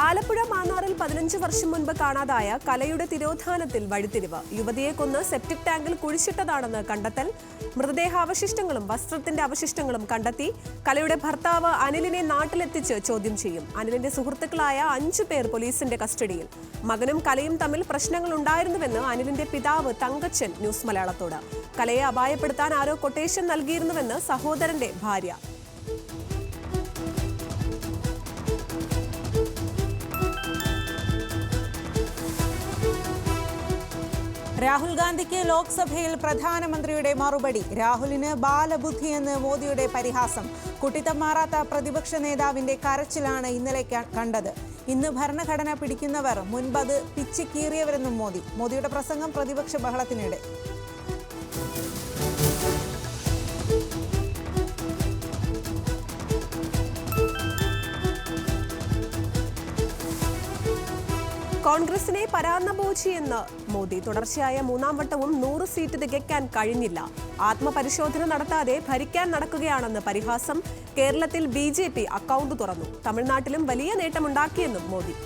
ആലപ്പുഴ മാന്നാറിൽ 15 വർഷം മുൻപ് കാണാതായ കലയുടെ തിരോധാനത്തിൽ വഴിത്തിരിവ്. യുവതിയെ കൊന്ന് സെപ്റ്റിക് ടാങ്കിൽ കുഴിച്ചിട്ടതാണെന്ന് കണ്ടെത്തൽ. മൃതദേഹാവശിഷ്ടങ്ങളും വസ്ത്രത്തിന്റെ അവശിഷ്ടങ്ങളും കണ്ടെത്തി. കലയുടെ ഭർത്താവ് അനിലിനെ നാട്ടിലെത്തിച്ച് ചോദ്യം ചെയ്യും. അനിലിന്റെ സുഹൃത്തുക്കളായ 5 പേർ പോലീസിന്റെ കസ്റ്റഡിയിൽ. മകനും കലയും തമ്മിൽ പ്രശ്നങ്ങൾ ഉണ്ടായിരുന്നുവെന്ന് അനിലിന്റെ പിതാവ് തങ്കച്ചൻ ന്യൂസ് മലയാളത്തോട്. കലയെ അപായപ്പെടുത്താൻ ആരോ കൊട്ടേഷൻ നൽകിയിരുന്നുവെന്ന് സഹോദരന്റെ ഭാര്യ. രാഹുൽ ഗാന്ധിക്ക് ലോക്സഭയിൽ പ്രധാനമന്ത്രിയുടെ മറുപടി. രാഹുലിന് ബാലബുദ്ധിയെന്ന് മോദിയുടെ പരിഹാസം. കുട്ടിത്തം മാറാത്ത പ്രതിപക്ഷ നേതാവിന്റെ കരച്ചിലാണ് ഇന്നലെ കണ്ടത്. ഇന്ന് ഭരണഘടന പിടിക്കുന്നവർ മുൻപത് പിച്ചിക്കീറിയവരെന്നും മോദിയുടെ പ്രസംഗം പ്രതിപക്ഷ ബഹളത്തിനിടെ. കോൺഗ്രസിനെ പരാന്നഭോജിയെന്ന് മോദി. തുടർച്ചയായ 3-ാം വട്ടവും 100 സീറ്റ് തികയ്ക്കാൻ കഴിഞ്ഞില്ല. ആത്മപരിശോധന നടത്താതെ ഭരിക്കാൻ നടക്കുകയാണെന്ന് പരിഹാസം. കേരളത്തിൽ BJP അക്കൗണ്ട് തുറന്നു. തമിഴ്നാട്ടിലും വലിയ നേട്ടമുണ്ടാക്കിയെന്നും മോദി.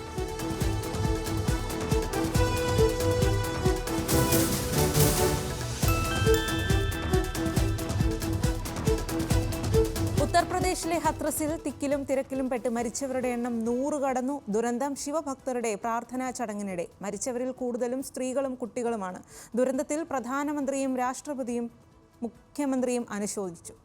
ഉത്തർപ്രദേശിലെ ഹത്രസിൽ തിക്കിലും തിരക്കിലും പെട്ട് മരിച്ചവരുടെ എണ്ണം 100 കടന്നു. ദുരന്തം ശിവഭക്തരുടെ പ്രാർത്ഥനാ ചടങ്ങിനിടെ. മരിച്ചവരിൽ കൂടുതലും സ്ത്രീകളും കുട്ടികളുമാണ്. ദുരന്തത്തിൽ പ്രധാനമന്ത്രിയും രാഷ്ട്രപതിയും മുഖ്യമന്ത്രിയും അനുശോചിച്ചു.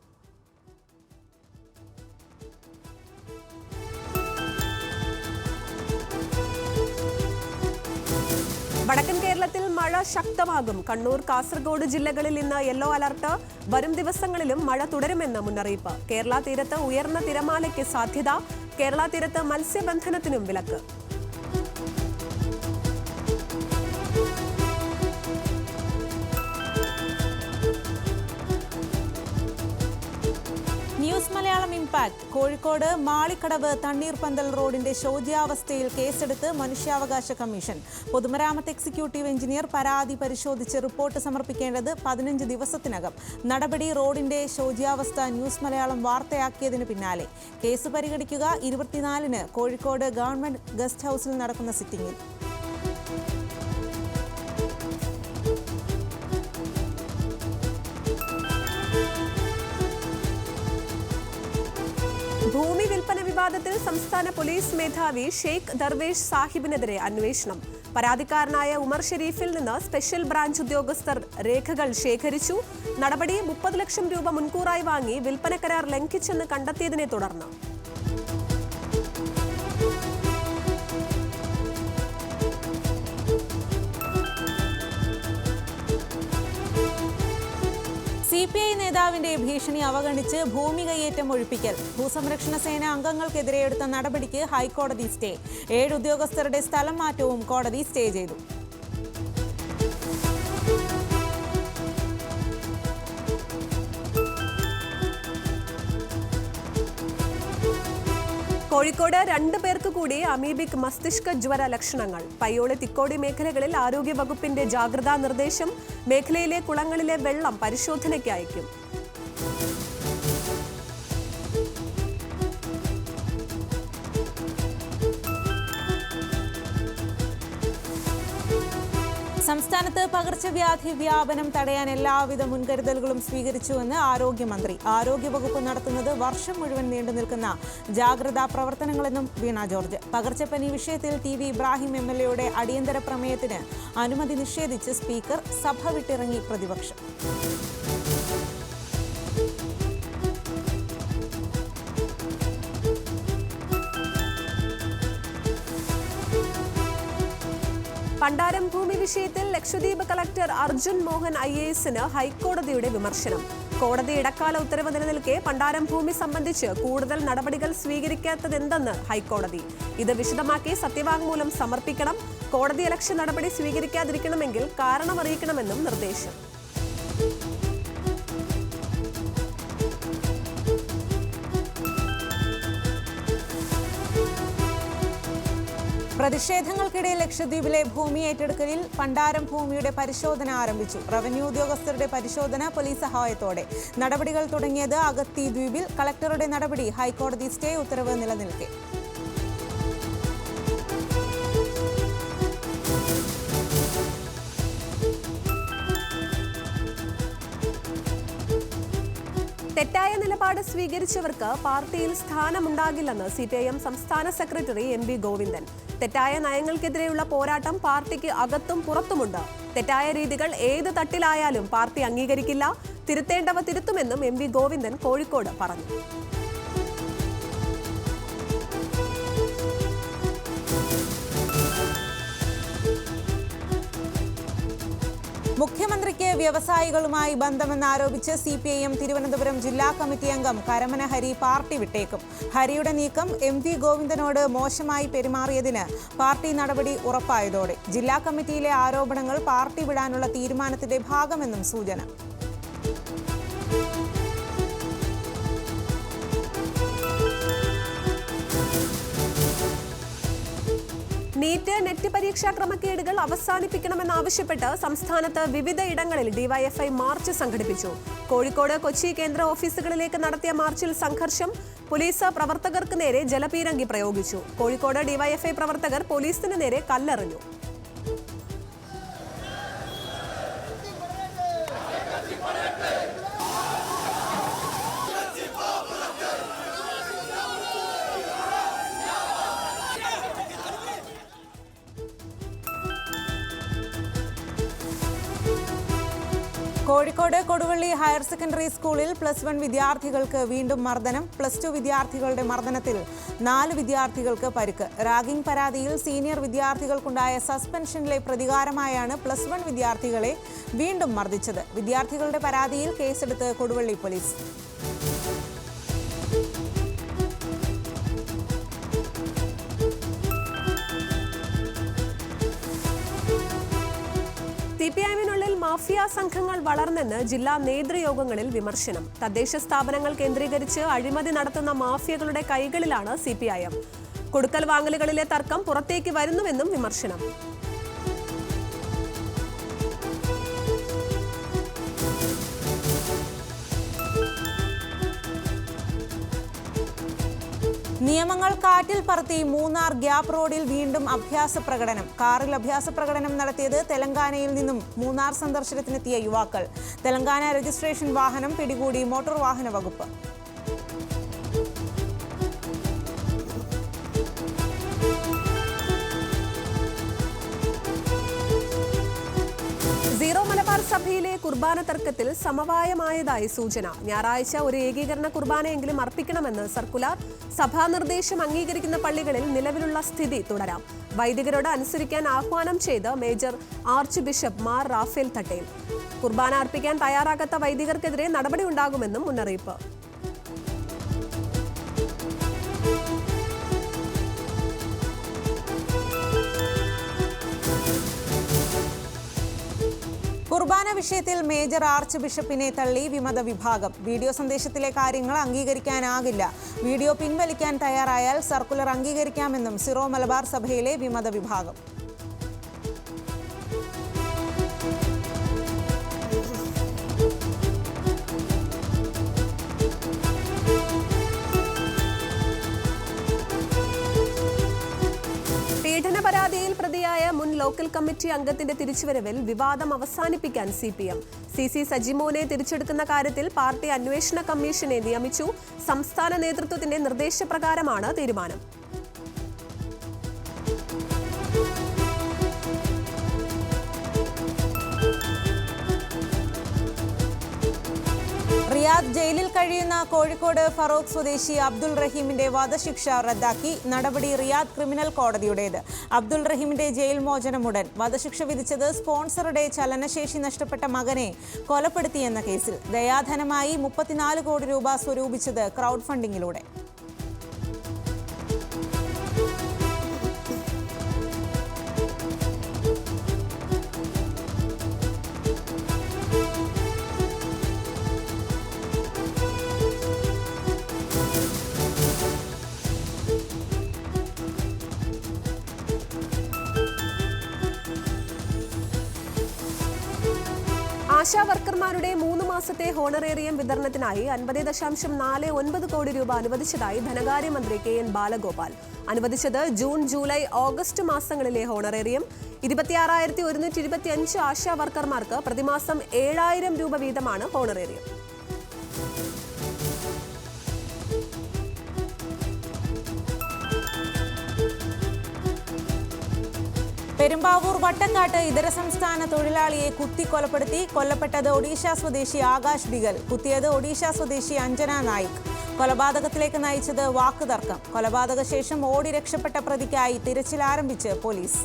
വടക്കൻ കേരളത്തിൽ മഴ ശക്തമാകും. കണ്ണൂർ, കാസർഗോഡ് ജില്ലകളിൽ ഇന്ന് യെല്ലോ അലർട്ട്. വരും ദിവസങ്ങളിലും മഴ തുടരുമെന്ന് മുന്നറിയിപ്പ്. കേരള തീരത്ത് ഉയർന്ന തിരമാലയ്ക്ക് സാധ്യത. കേരള തീരത്ത് മത്സ്യബന്ധനത്തിനും വിലക്ക്. News Malayalam impact. കോഴിക്കോട് മാളിക്കടവ് തണ്ണീർപന്തൽ റോഡിന്റെ ശോച്യാവസ്ഥയിൽ കേസെടുത്ത് മനുഷ്യാവകാശ കമ്മീഷൻ. പൊതുമരാമത്ത് എക്സിക്യൂട്ടീവ് എഞ്ചിനീയർ പരാതി പരിശോധിച്ച് റിപ്പോർട്ട് സമർപ്പിക്കേണ്ടത് 15 ദിവസത്തിനകം. നടപടി റോഡിന്റെ ശോച്യാവസ്ഥ ന്യൂസ് മലയാളം വാർത്തയാക്കിയതിന് പിന്നാലെ. കേസ് പരിഗണിക്കുക 24-ന് കോഴിക്കോട് ഗവൺമെന്റ് ഗസ്റ്റ് ഹൌസിൽ നടക്കുന്ന സിറ്റിംഗിൽ. ഭൂമി വിൽപ്പന വിവാദത്തിൽ സംസ്ഥാന പോലീസ് മേധാവി ഷെയ്ഖ് ദർവേഷ് സാഹിബിനെതിരെ അന്വേഷണം. പരാതിക്കാരനായ ഉമർ ഷെരീഫിൽ നിന്ന് സ്പെഷ്യൽ ബ്രാഞ്ച് ഉദ്യോഗസ്ഥർ രേഖകൾ ശേഖരിച്ചു. നടപടി 30 ലക്ഷം രൂപ മുൻകൂറായി വാങ്ങി വിൽപ്പന കരാർ ലംഘിച്ചെന്ന് കണ്ടെത്തിയതിനെ തുടർന്ന്. CPI നേതാവിന്റെ ഭീഷണി അവഗണിച്ച് ഭൂമി കയ്യേറ്റം ഒഴിപ്പിക്കൽ. ഭൂസംരക്ഷണ സേന അംഗങ്ങൾക്കെതിരെ എടുത്ത നടപടിക്ക് ഹൈക്കോടതി സ്റ്റേ. 7 ഉദ്യോഗസ്ഥരുടെ സ്ഥലം മാറ്റവും കോടതി സ്റ്റേ ചെയ്തു. കോഴിക്കോട് 2 പേർക്ക് കൂടി അമീബിക് മസ്തിഷ്ക ജ്വര ലക്ഷണങ്ങൾ. പയ്യോളി, തിക്കോടി മേഖലകളിൽ ആരോഗ്യവകുപ്പിന്റെ ജാഗ്രതാ നിർദ്ദേശം. മേഖലയിലെ കുളങ്ങളിലെ വെള്ളം പരിശോധനയ്ക്ക് അയക്കും. സംസ്ഥാനത്ത് പകർച്ചവ്യാധി വ്യാപനം തടയാൻ എല്ലാവിധ മുൻകരുതലുകളും സ്വീകരിച്ചുവെന്ന് ആരോഗ്യമന്ത്രി. ആരോഗ്യവകുപ്പ് നടത്തുന്നത് വർഷം മുഴുവൻ നീണ്ടു നിൽക്കുന്ന ജാഗ്രതാ പ്രവർത്തനങ്ങളെന്നും വീണ ജോർജ്. പകർച്ചപ്പനി വിഷയത്തിൽ TV ഇബ്രാഹിം MLAയുടെ അടിയന്തര പ്രമേയത്തിന് അനുമതി നിഷേധിച്ച് സ്പീക്കർ. സഭ വിട്ടിറങ്ങി പ്രതിപക്ഷം. പണ്ടാരം ഭൂമി വിഷയത്തിൽ ലക്ഷദ്വീപ് കളക്ടർ അർജുൻ മോഹൻ IAS-ന് ഹൈക്കോടതിയുടെ വിമർശനം. കോടതി ഇടക്കാല ഉത്തരവ് നിലനിൽക്കെ പണ്ടാരം ഭൂമി സംബന്ധിച്ച് കൂടുതൽ നടപടികൾ സ്വീകരിക്കാത്തതെന്തെന്ന് ഹൈക്കോടതി. ഇത് വിശദമാക്കി സത്യവാങ്മൂലം സമർപ്പിക്കണം. കോടതിയലക്ഷ്യ നടപടി സ്വീകരിക്കാതിരിക്കണമെങ്കിൽ കാരണമറിയിക്കണമെന്നും നിർദ്ദേശം. പ്രതിഷേധങ്ങൾക്കിടെ ലക്ഷദ്വീപിലെ ഭൂമി ഏറ്റെടുക്കലിൽ പണ്ടാരം ഭൂമിയുടെ പരിശോധന ആരംഭിച്ചു. റവന്യൂ ഉദ്യോഗസ്ഥരുടെ പരിശോധന പോലീസ് സഹായത്തോടെ. നടപടികൾ തുടങ്ങിയത് അഗത്തി ദ്വീപിൽ. കളക്ടറുടെ നടപടി ഹൈക്കോടതി സ്റ്റേ ഉത്തരവ് നിലനിൽക്കെ. തെറ്റായ നിലപാട് സ്വീകരിച്ചവർക്ക് പാർട്ടിയിൽ സ്ഥാനമുണ്ടാകില്ലെന്ന് CPIM സംസ്ഥാന സെക്രട്ടറി MV ഗോവിന്ദൻ. തെറ്റായ നയങ്ങൾക്കെതിരെയുള്ള പോരാട്ടം പാർട്ടിക്ക് അകത്തും പുറത്തുമുണ്ട്. തെറ്റായ രീതികൾ ഏത് തട്ടിലായാലും പാർട്ടി അംഗീകരിക്കില്ല. തിരുത്തേണ്ടവ തിരുത്തുമെന്നും MV ഗോവിന്ദൻ കോഴിക്കോട് പറഞ്ഞു. മുഖ്യമന്ത്രിക്ക് വ്യവസായികളുമായി ബന്ധമെന്നാരോപിച്ച് CPIM തിരുവനന്തപുരം ജില്ലാ കമ്മിറ്റി അംഗം കരമന ഹരി പാർട്ടി വിട്ടേക്കും. ഹരിയുടെ നീക്കം MV ഗോവിന്ദനോട് മോശമായി പെരുമാറിയതിന് പാർട്ടി നടപടി ഉറപ്പായതോടെ. ജില്ലാ കമ്മിറ്റിയിലെ ആരോപണങ്ങൾ പാർട്ടി വിടാനുള്ള തീരുമാനത്തിന്റെ ഭാഗമെന്നും സൂചന. നീറ്റ് നെറ്റ് പരീക്ഷാ ക്രമക്കേടുകൾ അവസാനിപ്പിക്കണമെന്നാവശ്യപ്പെട്ട് സംസ്ഥാനത്ത് വിവിധയിടങ്ങളിൽ DYFI മാർച്ച് സംഘടിപ്പിച്ചു. കോഴിക്കോട്, കൊച്ചി കേന്ദ്ര ഓഫീസുകളിലേക്ക് നടത്തിയ മാർച്ചിൽ സംഘർഷം. പോലീസ് പ്രവർത്തകർക്ക് നേരെ ജലപീരങ്കി പ്രയോഗിച്ചു. കോഴിക്കോട് DYFI പ്രവർത്തകർ പോലീസിന് നേരെ കല്ലെറിഞ്ഞു. കോഴിക്കോട് കൊടുവള്ളി ഹയർ സെക്കൻഡറി സ്കൂളിൽ +1 വിദ്യാർത്ഥികൾക്ക് വീണ്ടും മർദ്ദനം. +2 വിദ്യാർത്ഥികളുടെ മർദ്ദനത്തിൽ 4 വിദ്യാർത്ഥികൾക്ക് പരിക്ക്. റാഗിംഗ് പരാതിയിൽ സീനിയർ വിദ്യാർത്ഥികൾക്കുണ്ടായ സസ്പെൻഷനിലെ പ്രതികാരമായാണ് +1 വിദ്യാർത്ഥികളെ വീണ്ടും മർദ്ദിച്ചത്. വിദ്യാർത്ഥികളുടെ പരാതിയിൽ കേസെടുത്ത് കൊടുവള്ളി പോലീസ്. CPIMനുള്ളിൽ മാഫിയ സംഘങ്ങൾ വളർന്നെന്ന് ജില്ലാ നേതൃയോഗങ്ങളിൽ വിമർശനം. തദ്ദേശ സ്ഥാപനങ്ങൾ കേന്ദ്രീകരിച്ച് അഴിമതി നടത്തുന്ന മാഫിയകളുടെ കൈകളിലാണ് CPIM. കൊടുക്കൽ വാങ്ങലുകളിലെ തർക്കം പുറത്തേക്ക് വരുന്നുവെന്നും വിമർശനം. നിയമങ്ങൾ കാറ്റിൽ പറത്തി മൂന്നാർ ഗ്യാപ് റോഡിൽ വീണ്ടും അഭ്യാസ പ്രകടനം. കാറിൽ അഭ്യാസ പ്രകടനം നടത്തിയത് തെലങ്കാനയിൽ നിന്നും മൂന്നാർ സന്ദർശനത്തിനെത്തിയ യുവാക്കൾ. തെലങ്കാന രജിസ്ട്രേഷൻ വാഹനം പിടികൂടി മോട്ടോർ വാഹന വകുപ്പ്. സീറോ മലബാർ സഭയിലെ കുർബാന തർക്കത്തിൽ സമവായമായതായി സൂചന. ഞായറാഴ്ച ഒരു ഏകീകരണ കുർബാനയെങ്കിലും അർപ്പിക്കണമെന്ന് സർക്കുലർ. സഭാ നിർദ്ദേശം അംഗീകരിക്കുന്ന പള്ളികളിൽ നിലവിലുള്ള സ്ഥിതി തുടരാം. വൈദികരോട് അനുസരിക്കാൻ ആഹ്വാനം ചെയ്ത് major arch bishop Mar Raphael Thattil. കുർബാന അർപ്പിക്കാൻ തയ്യാറാകാത്ത വൈദികർക്കെതിരെ നടപടി ഉണ്ടാകുമെന്നും മുന്നറിയിപ്പ്. കുർബാന വിഷയത്തിൽ മേജർ ആർച്ച് ബിഷപ്പിനെ തള്ളി വിമത വിഭാഗം. വീഡിയോ സന്ദേശത്തിലെ കാര്യങ്ങൾ അംഗീകരിക്കാനാകില്ല. വീഡിയോ പിൻവലിക്കാൻ തയ്യാറായാൽ സർക്കുലർ അംഗീകരിക്കാമെന്നും സിറോ മലബാർ സഭയിലെ വിമത വിഭാഗം. പീഡന പരാതിയിൽ പ്രതിയായ മുൻ ലോക്കൽ കമ്മിറ്റി അംഗത്തിന്റെ തിരിച്ചുവരവിൽ വിവാദം അവസാനിപ്പിക്കാൻ CPM. CC സജിമോനെ തിരിച്ചെടുക്കുന്ന കാര്യത്തിൽ പാർട്ടി അന്വേഷണ കമ്മീഷനെ നിയമിച്ചു. സംസ്ഥാന നേതൃത്വത്തിന്റെ നിർദ്ദേശപ്രകാരമാണ് തീരുമാനം. റിയാദ് ജയിലിൽ കഴിയുന്ന കോഴിക്കോട് ഫറോക്ക് സ്വദേശി അബ്ദുൾ റഹീമിന്റെ വധശിക്ഷ റദ്ദാക്കി. നടപടി റിയാദ് ക്രിമിനൽ കോടതിയുടേത്. അബ്ദുൾ റഹീമിന്റെ ജയിൽ മോചനമുടൻ. വധശിക്ഷ വിധിച്ചത് സ്പോൺസറുടെ ചലനശേഷി നഷ്ടപ്പെട്ട മകനെ കൊലപ്പെടുത്തിയെന്ന കേസിൽ. ദയാധനമായി 34 കോടി രൂപ സ്വരൂപിച്ചത് ക്രൗഡ് ഫണ്ടിങ്ങിലൂടെ. ആശാ വർക്കർമാരുടെ 3 മാസത്തെ ഹോണറേറിയം വിതരണത്തിനായി 50.49 കോടി രൂപ അനുവദിച്ചതായി ധനകാര്യമന്ത്രി KN ബാലഗോപാൽ. അനുവദിച്ചത് ജൂൺ, ജൂലൈ, ഓഗസ്റ്റ് മാസങ്ങളിലെ ഹോണറേറിയം. 26,125 ആശാ വർക്കർമാർക്ക് പ്രതിമാസം 7,000 രൂപ വീതമാണ് ഹോണറേറിയം. പെരുമ്പാവൂർ വട്ടക്കാട്ട് ഇതര സംസ്ഥാന തൊഴിലാളിയെ കുത്തിക്കൊലപ്പെടുത്തി. കൊല്ലപ്പെട്ടത് ഒഡീഷ സ്വദേശി ആകാശ് ഡിഗൽ. കുത്തിയത് ഒഡീഷ സ്വദേശി അഞ്ജന നായിക്. കൊലപാതകത്തിലേക്ക് നയിച്ചത് വാക്കുതർക്കം. കൊലപാതക ശേഷം ഓടി രക്ഷപ്പെട്ട പ്രതിക്കായി തിരച്ചിൽ ആരംഭിച്ച് പോലീസ്.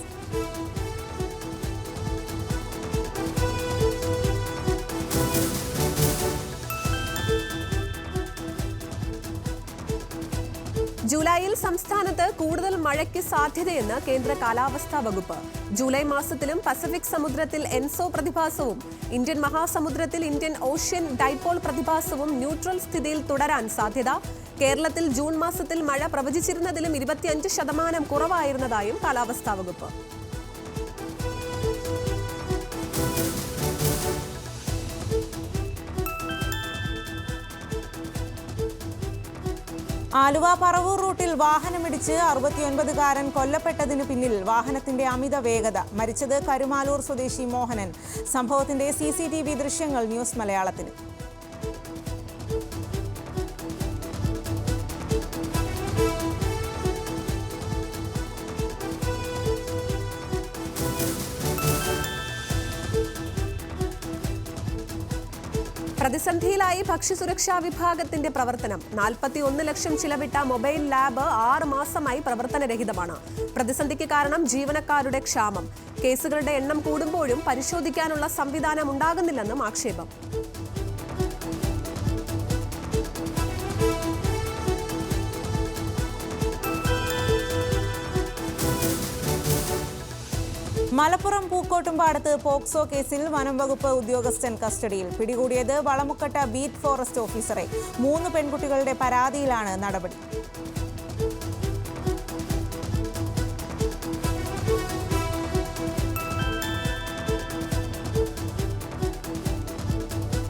ജൂലൈയിൽ സംസ്ഥാനത്ത് കൂടുതൽ മഴയ്ക്ക് സാധ്യതയെന്ന് കേന്ദ്ര കാലാവസ്ഥാ വകുപ്പ്. ജൂലൈ മാസത്തിലും പസഫിക് സമുദ്രത്തിൽ എൻസോ പ്രതിഭാസവും ഇന്ത്യൻ മഹാസമുദ്രത്തിൽ ഇന്ത്യൻ ഓഷ്യൻ ഡൈപോൾ പ്രതിഭാസവും ന്യൂട്രൽ സ്ഥിതിയിൽ തുടരാൻ സാധ്യത. കേരളത്തിൽ ജൂൺ മാസത്തിൽ മഴ പ്രവചിച്ചിരുന്നതിലും 25% കുറവായിരുന്നതായും കാലാവസ്ഥാ വകുപ്പ്. ആലുവ പറവൂർ റൂട്ടിൽ വാഹനമിടിച്ച് 69കാരൻ കൊല്ലപ്പെട്ടതിന് പിന്നിൽ വാഹനത്തിന്റെ അമിത വേഗത. മരിച്ചത് കരുമാലൂർ സ്വദേശി മോഹനൻ. സംഭവത്തിന്റെ CCTV ദൃശ്യങ്ങൾ ന്യൂസ് മലയാളത്തിന്. പ്രതിസന്ധിയിലായി ഭക്ഷ്യസുരക്ഷാ വിഭാഗത്തിന്റെ പ്രവർത്തനം. 41 ലക്ഷം ചിലവിട്ട മൊബൈൽ ലാബ് 6 മാസമായി പ്രവർത്തനരഹിതമാണ്. പ്രതിസന്ധിക്ക് കാരണം ജീവനക്കാരുടെ ക്ഷാമം. കേസുകളുടെ എണ്ണം കൂടുമ്പോഴും പരിശോധിക്കാനുള്ള സംവിധാനം ഉണ്ടാകുന്നില്ലെന്നും ആക്ഷേപം. മലപ്പുറം പൂക്കോട്ടുംപാടത്ത് പോക്സോ കേസിൽ വനം വകുപ്പ് ഉദ്യോഗസ്ഥൻ കസ്റ്റഡിയിൽ. പിടികൂടിയത് വളമുക്കട്ട ബീറ്റ് ഫോറസ്റ്റ് ഓഫീസറെ. 3 പെൺകുട്ടികളുടെ പരാതിയിലാണ് നടപടി.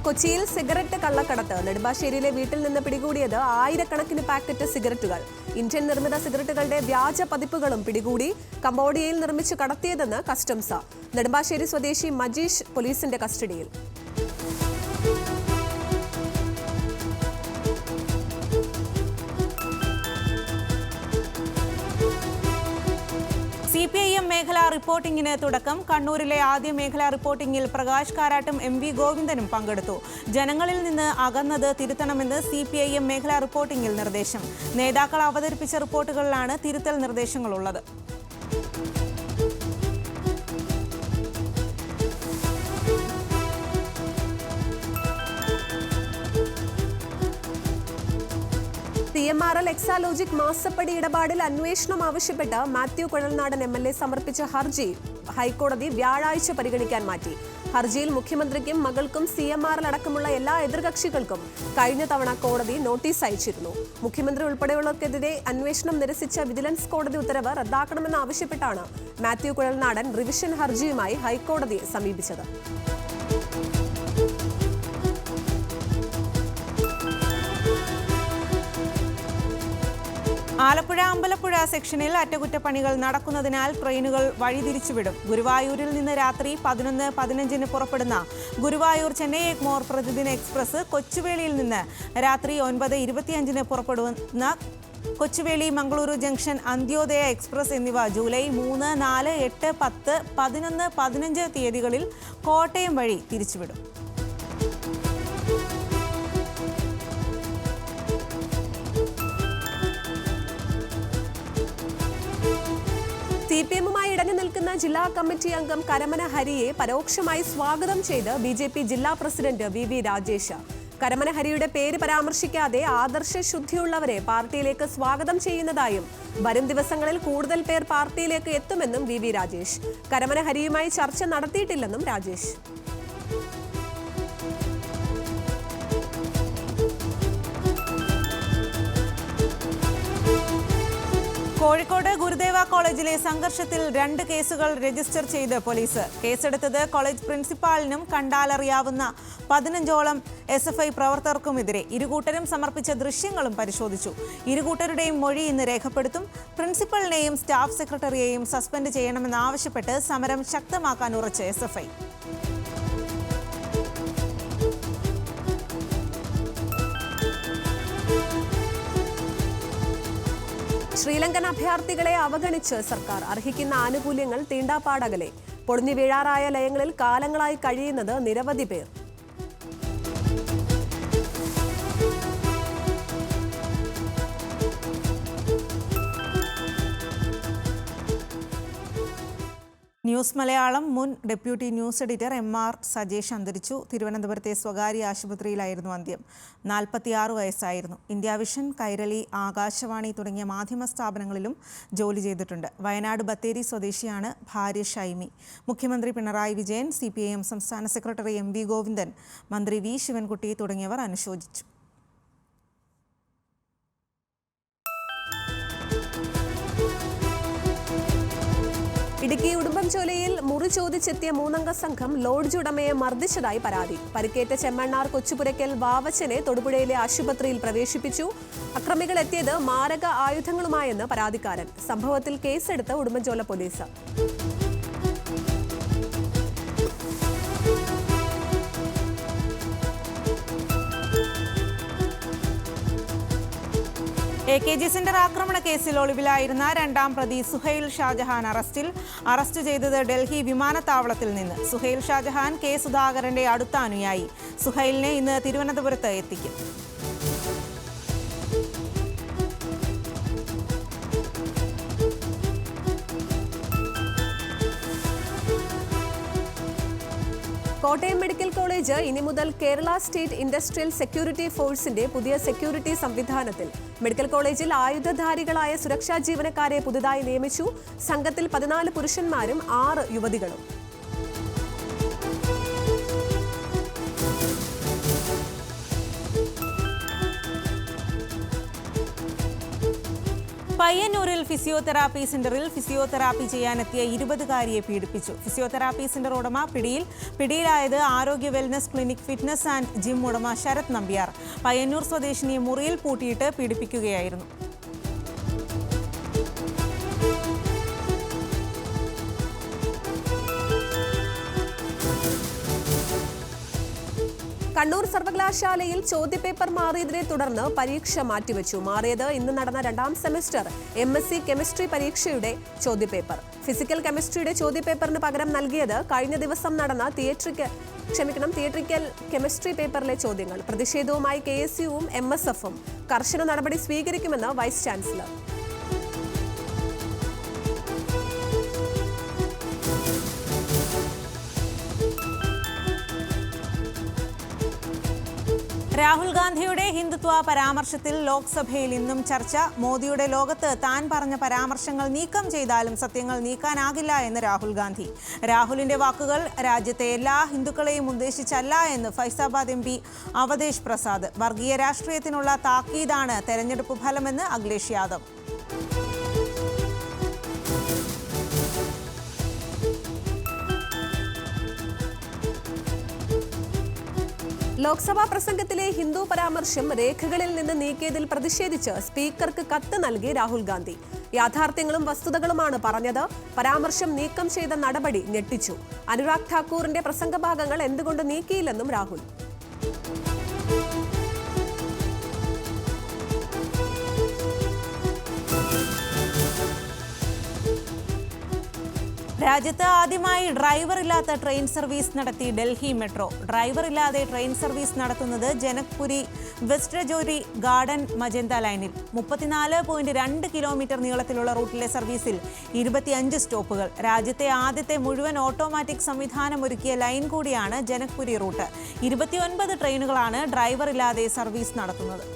കൊച്ചിയിൽ സിഗരറ്റ് കള്ളക്കടത്ത്. നെടുമ്പാശ്ശേരിയിലെ വീട്ടിൽ നിന്ന് പിടികൂടിയത് 1000കണക്കിന് പാക്കറ്റ് സിഗരറ്റുകൾ. ഇന്ത്യൻ നിർമ്മിത സിഗരറ്റുകളുടെ വ്യാജ പതിപ്പുകളും പിടികൂടി. കംബോഡിയയിൽ നിർമ്മിച്ചു കടത്തിയതെന്ന് കസ്റ്റംസ്. നെടുമ്പാശ്ശേരി സ്വദേശി മജീഷ് പോലീസിന്റെ കസ്റ്റഡിയിൽ. CPIM മേഖലാ റിപ്പോർട്ടിംഗിന് തുടക്കം. കണ്ണൂരിലെ ആദ്യ മേഖലാ റിപ്പോർട്ടിംഗിൽ പ്രകാശ് കാരാട്ടും MV ഗോവിന്ദനും പങ്കെടുത്തു. ജനങ്ങളിൽ നിന്ന് അകന്നത് തിരുത്തണമെന്ന് CPIM മേഖലാ റിപ്പോർട്ടിംഗിൽ നിർദ്ദേശം. നേതാക്കൾ അവതരിപ്പിച്ച റിപ്പോർട്ടുകളിലാണ് തിരുത്തൽ നിർദ്ദേശങ്ങളുള്ളത്. CMRL എക്സാലോജിക് മാസപ്പടി ഇടപാടിൽ അന്വേഷണം ആവശ്യപ്പെട്ട് മാത്യു കുഴൽനാടൻ MLA സമർപ്പിച്ച ഹർജി ഹൈക്കോടതി വ്യാഴാഴ്ച പരിഗണിക്കാൻ മാറ്റി. ഹർജിയിൽ മുഖ്യമന്ത്രിക്കും മകൾക്കും CMRL അടക്കമുള്ള എല്ലാ എതിർകക്ഷികൾക്കും കഴിഞ്ഞ തവണ കോടതി നോട്ടീസ് അയച്ചിരുന്നു. മുഖ്യമന്ത്രി ഉൾപ്പെടെയുള്ളവർക്കെതിരെ അന്വേഷണം നിരസിച്ച വിജിലൻസ് കോടതി ഉത്തരവ് റദ്ദാക്കണമെന്നാവശ്യപ്പെട്ടാണ് മാത്യു കുഴൽനാടൻ റിവിഷൻ ഹർജിയുമായി ഹൈക്കോടതിയെ സമീപിച്ചത്. ആലപ്പുഴ അമ്പലപ്പുഴ സെക്ഷനിൽ അറ്റകുറ്റപ്പണികൾ നടക്കുന്നതിനാൽ ട്രെയിനുകൾ വഴിതിരിച്ചുവിടും. ഗുരുവായൂരിൽ നിന്ന് രാത്രി 11:15 പുറപ്പെടുന്ന ഗുരുവായൂർ ചെന്നൈ എഗ്മോർ പ്രതിദിന എക്സ്പ്രസ് കൊച്ചുവേളിയിൽ നിന്ന് രാത്രി 9:25 പുറപ്പെടുന്ന കൊച്ചുവേളി മംഗളൂരു ജംഗ്ഷൻ അന്ത്യോദയ എക്സ്പ്രസ് എന്നിവ ജൂലൈ 3, 4, 8, 10, 11, 15 തീയതികളിൽ കോട്ടയം വഴി തിരിച്ചുവിടും. CPM-മായി ഇടഞ്ഞു നിൽക്കുന്ന ജില്ലാ കമ്മിറ്റി അംഗം കരമന ഹരിയെ പരോക്ഷമായി സ്വാഗതം ചെയ്ത് BJP ജില്ലാ പ്രസിഡന്റ് VV രാജേഷ്. കരമന ഹരിയുടെ പേര് പരാമർശിക്കാതെ ആദർശ ശുദ്ധിയുള്ളവരെ പാർട്ടിയിലേക്ക് സ്വാഗതം ചെയ്യുന്നതായും വരും ദിവസങ്ങളിൽ കൂടുതൽ പേർ പാർട്ടിയിലേക്ക് എത്തുമെന്നും VV രാജേഷ്. കരമന ഹരിയുമായി ചർച്ച നടത്തിയിട്ടില്ലെന്നും രാജേഷ്. കോഴിക്കോട് ഗുരുദേവ കോളേജിലെ സംഘർഷത്തിൽ 2 കേസുകൾ രജിസ്റ്റർ ചെയ്ത് പോലീസ്. കേസെടുത്തത് കോളേജ് പ്രിൻസിപ്പാളിനും കണ്ടാലറിയാവുന്ന 15ഓളം SFI പ്രവർത്തകർക്കുമെതിരെ. ഇരുകൂട്ടരും സമർപ്പിച്ച ദൃശ്യങ്ങളും പരിശോധിച്ചു. ഇരുകൂട്ടരുടെയും മൊഴി ഇന്ന് രേഖപ്പെടുത്തും. പ്രിൻസിപ്പലിനെയും സ്റ്റാഫ് സെക്രട്ടറിയെയും സസ്പെൻഡ് ചെയ്യണമെന്നാവശ്യപ്പെട്ട് സമരം ശക്തമാക്കാൻ ഉറച്ച് SFI. ശ്രീലങ്കൻ അഭയാർത്ഥികളെ അവഗണിച്ച് സർക്കാർ. അർഹിക്കുന്ന ആനുകൂല്യങ്ങൾ തീണ്ടാപ്പാടകലെ. പൊളിഞ്ഞു വീഴാറായ ലയങ്ങളിൽ കാലങ്ങളായി കഴിയുന്നത് നിരവധി പേർ. ന്യൂസ് മലയാളം മുൻ deputy news editor MR Sajesh അന്തരിച്ചു. തിരുവനന്തപുരത്തെ സ്വകാര്യ ആശുപത്രിയിലായിരുന്നു അന്ത്യം. 46 വയസ്സായിരുന്നു. ഇന്ത്യ വിഷൻ, കൈരളി, ആകാശവാണി തുടങ്ങിയ മാധ്യമ സ്ഥാപനങ്ങളിലും ജോലി ചെയ്തിട്ടുണ്ട്. വയനാട് ബത്തേരി സ്വദേശിയാണ് ഭാര്യ ഷൈമി. മുഖ്യമന്ത്രി പിണറായി വിജയൻ, CPIM സംസ്ഥാന സെക്രട്ടറി MV ഗോവിന്ദൻ, മന്ത്രി V ശിവൻകുട്ടി തുടങ്ങിയവർ അനുശോചിച്ചു. ഇടുക്കി ഉടുമ്പൻചോലയിൽ മുറി ചോദിച്ചെത്തിയ 3-അംഗ സംഘം ലോഡ്ജ് ഉടമയെ മർദ്ദിച്ചതായി പരാതി. പരിക്കേറ്റ ചെമ്മണ്ണാർ കൊച്ചുപുരയ്ക്കൽ വാവച്ചനെ തൊടുപുഴയിലെ ആശുപത്രിയിൽ പ്രവേശിപ്പിച്ചു. അക്രമികൾ എത്തിയത് മാരക ആയുധങ്ങളുമായെന്ന് പരാതിക്കാരൻ. സംഭവത്തിൽ കേസെടുത്ത് ഉടുമ്പൻചോല പോലീസ്. AKG സെന്റർ ആക്രമണ കേസിൽ ഒളിവിലായിരുന്ന 2ാം പ്രതി സുഹൈൽ ഷാജഹാൻ അറസ്റ്റ് ചെയ്തത് ഡൽഹി വിമാനത്താവളത്തിൽ നിന്ന്. സുഹൈൽ ഷാജഹാൻ K സുധാകരന്റെ അടുത്ത അനുയായി. സുഹൈലിനെ ഇന്ന് തിരുവനന്തപുരത്ത് എത്തിക്കും. കോട്ടയം മെഡിക്കൽ കോളേജ് ഇനി മുതൽ കേരള സ്റ്റേറ്റ് ഇൻഡസ്ട്രിയൽ സെക്യൂരിറ്റി ഫോഴ്സിന്റെ പുതിയ സെക്യൂരിറ്റി സംവിധാനത്തിൽ. മെഡിക്കൽ കോളേജിൽ ആയുധധാരികളായ സുരക്ഷാ ജീവനക്കാരെ പുതുതായി നിയമിച്ചു. സംഘത്തിൽ 14 പുരുഷന്മാരും 6 യുവതികളും. പയ്യന്നൂരിൽ ഫിസിയോതെറാപ്പി സെന്ററിൽ ഫിസിയോതെറാപ്പി ചെയ്യാനെത്തിയ 20-കാരിയെ പീഡിപ്പിച്ചു. ഫിസിയോതെറാപ്പി സെന്റർ ഉടമ പിടിയിലായത് ആരോഗ്യ wellness clinic fitness and gym ഉടമ ശരത് നമ്പ്യാർ. പയ്യന്നൂർ സ്വദേശിനിയെ മുറിയിൽ പൂട്ടിയിട്ട് പീഡിപ്പിക്കുകയായിരുന്നു. കണ്ണൂർ സർവകലാശാലയിൽ ചോദ്യപേപ്പർ മാറിയതിനെ തുടർന്ന് പരീക്ഷ മാറ്റിവെച്ചു. മാറിയത് ഇന്ന് നടന്ന 2ാം സെമസ്റ്റർ MSc കെമിസ്ട്രി പരീക്ഷയുടെ ചോദ്യപേപ്പർ. ഫിസിക്കൽ കെമിസ്ട്രിയുടെ ചോദ്യപേപ്പറിന് പകരം നൽകിയത് കഴിഞ്ഞ ദിവസം നടന്ന തിയട്രിക്കൽ കെമിസ്ട്രി പേപ്പറിലെ ചോദ്യങ്ങൾ. പ്രതിഷേധവുമായി KSUവും MSFും കർശന നടപടി സ്വീകരിക്കുമെന്ന് വൈസ് ചാൻസലർ. രാഹുൽ ഗാന്ധിയുടെ ഹിന്ദുത്വ പരാമർശത്തിൽ ലോക്സഭയിൽ ഇന്നും ചർച്ച. മോദിയുടെ ലോകത്ത് താൻ പറഞ്ഞ പരാമർശങ്ങൾ നീക്കം ചെയ്താലും സത്യങ്ങൾ നീക്കാനാകില്ല എന്ന് രാഹുൽ ഗാന്ധി. രാഹുലിന്റെ വാക്കുകൾ രാജ്യത്തെ എല്ലാ ഹിന്ദുക്കളെയും ഉദ്ദേശിച്ചല്ല എന്ന് ഫൈസാബാദ് MP അവധേഷ് പ്രസാദ്. വർഗീയ രാഷ്ട്രീയത്തിനുള്ള താക്കീതാണ് തെരഞ്ഞെടുപ്പ് ഫലമെന്ന് അഖിലേഷ് യാദവ്. ലോക്സഭാ പ്രസംഗത്തിലെ ഹിന്ദു പരാമർശം രേഖകളിൽ നിന്ന് നീക്കിയതിൽ പ്രതിഷേധിച്ച് സ്പീക്കർക്ക് കത്ത് നൽകി രാഹുൽ ഗാന്ധി. യാഥാർത്ഥ്യങ്ങളും വസ്തുതകളുമാണ് പറഞ്ഞത്. പരാമർശം നീക്കം ചെയ്ത നടപടി ഞെട്ടിച്ചു. അനുരാഗ് ഠാക്കൂറിന്റെ പ്രസംഗഭാഗങ്ങൾ എന്തുകൊണ്ട് നീക്കിയില്ലെന്നും രാഹുൽ. രാജ്യത്ത് ആദ്യമായി ഡ്രൈവറില്ലാത്ത ട്രെയിൻ സർവീസ് നടത്തി ഡൽഹി മെട്രോ. ഡ്രൈവറില്ലാതെ ട്രെയിൻ സർവീസ് നടത്തുന്നത് Janakpuri west Rajouri garden magenta ലൈനിൽ. 34.2 കിലോമീറ്റർ നീളത്തിലുള്ള റൂട്ടിലെ സർവീസിൽ 25 സ്റ്റോപ്പുകൾ. രാജ്യത്തെ ആദ്യത്തെ മുഴുവൻ ഓട്ടോമാറ്റിക് സംവിധാനമൊരുക്കിയ ലൈൻ കൂടിയാണ് ജനക്പുരി റൂട്ട്. 29 ട്രെയിനുകളാണ് ഡ്രൈവറില്ലാതെ സർവീസ് നടത്തുന്നത്.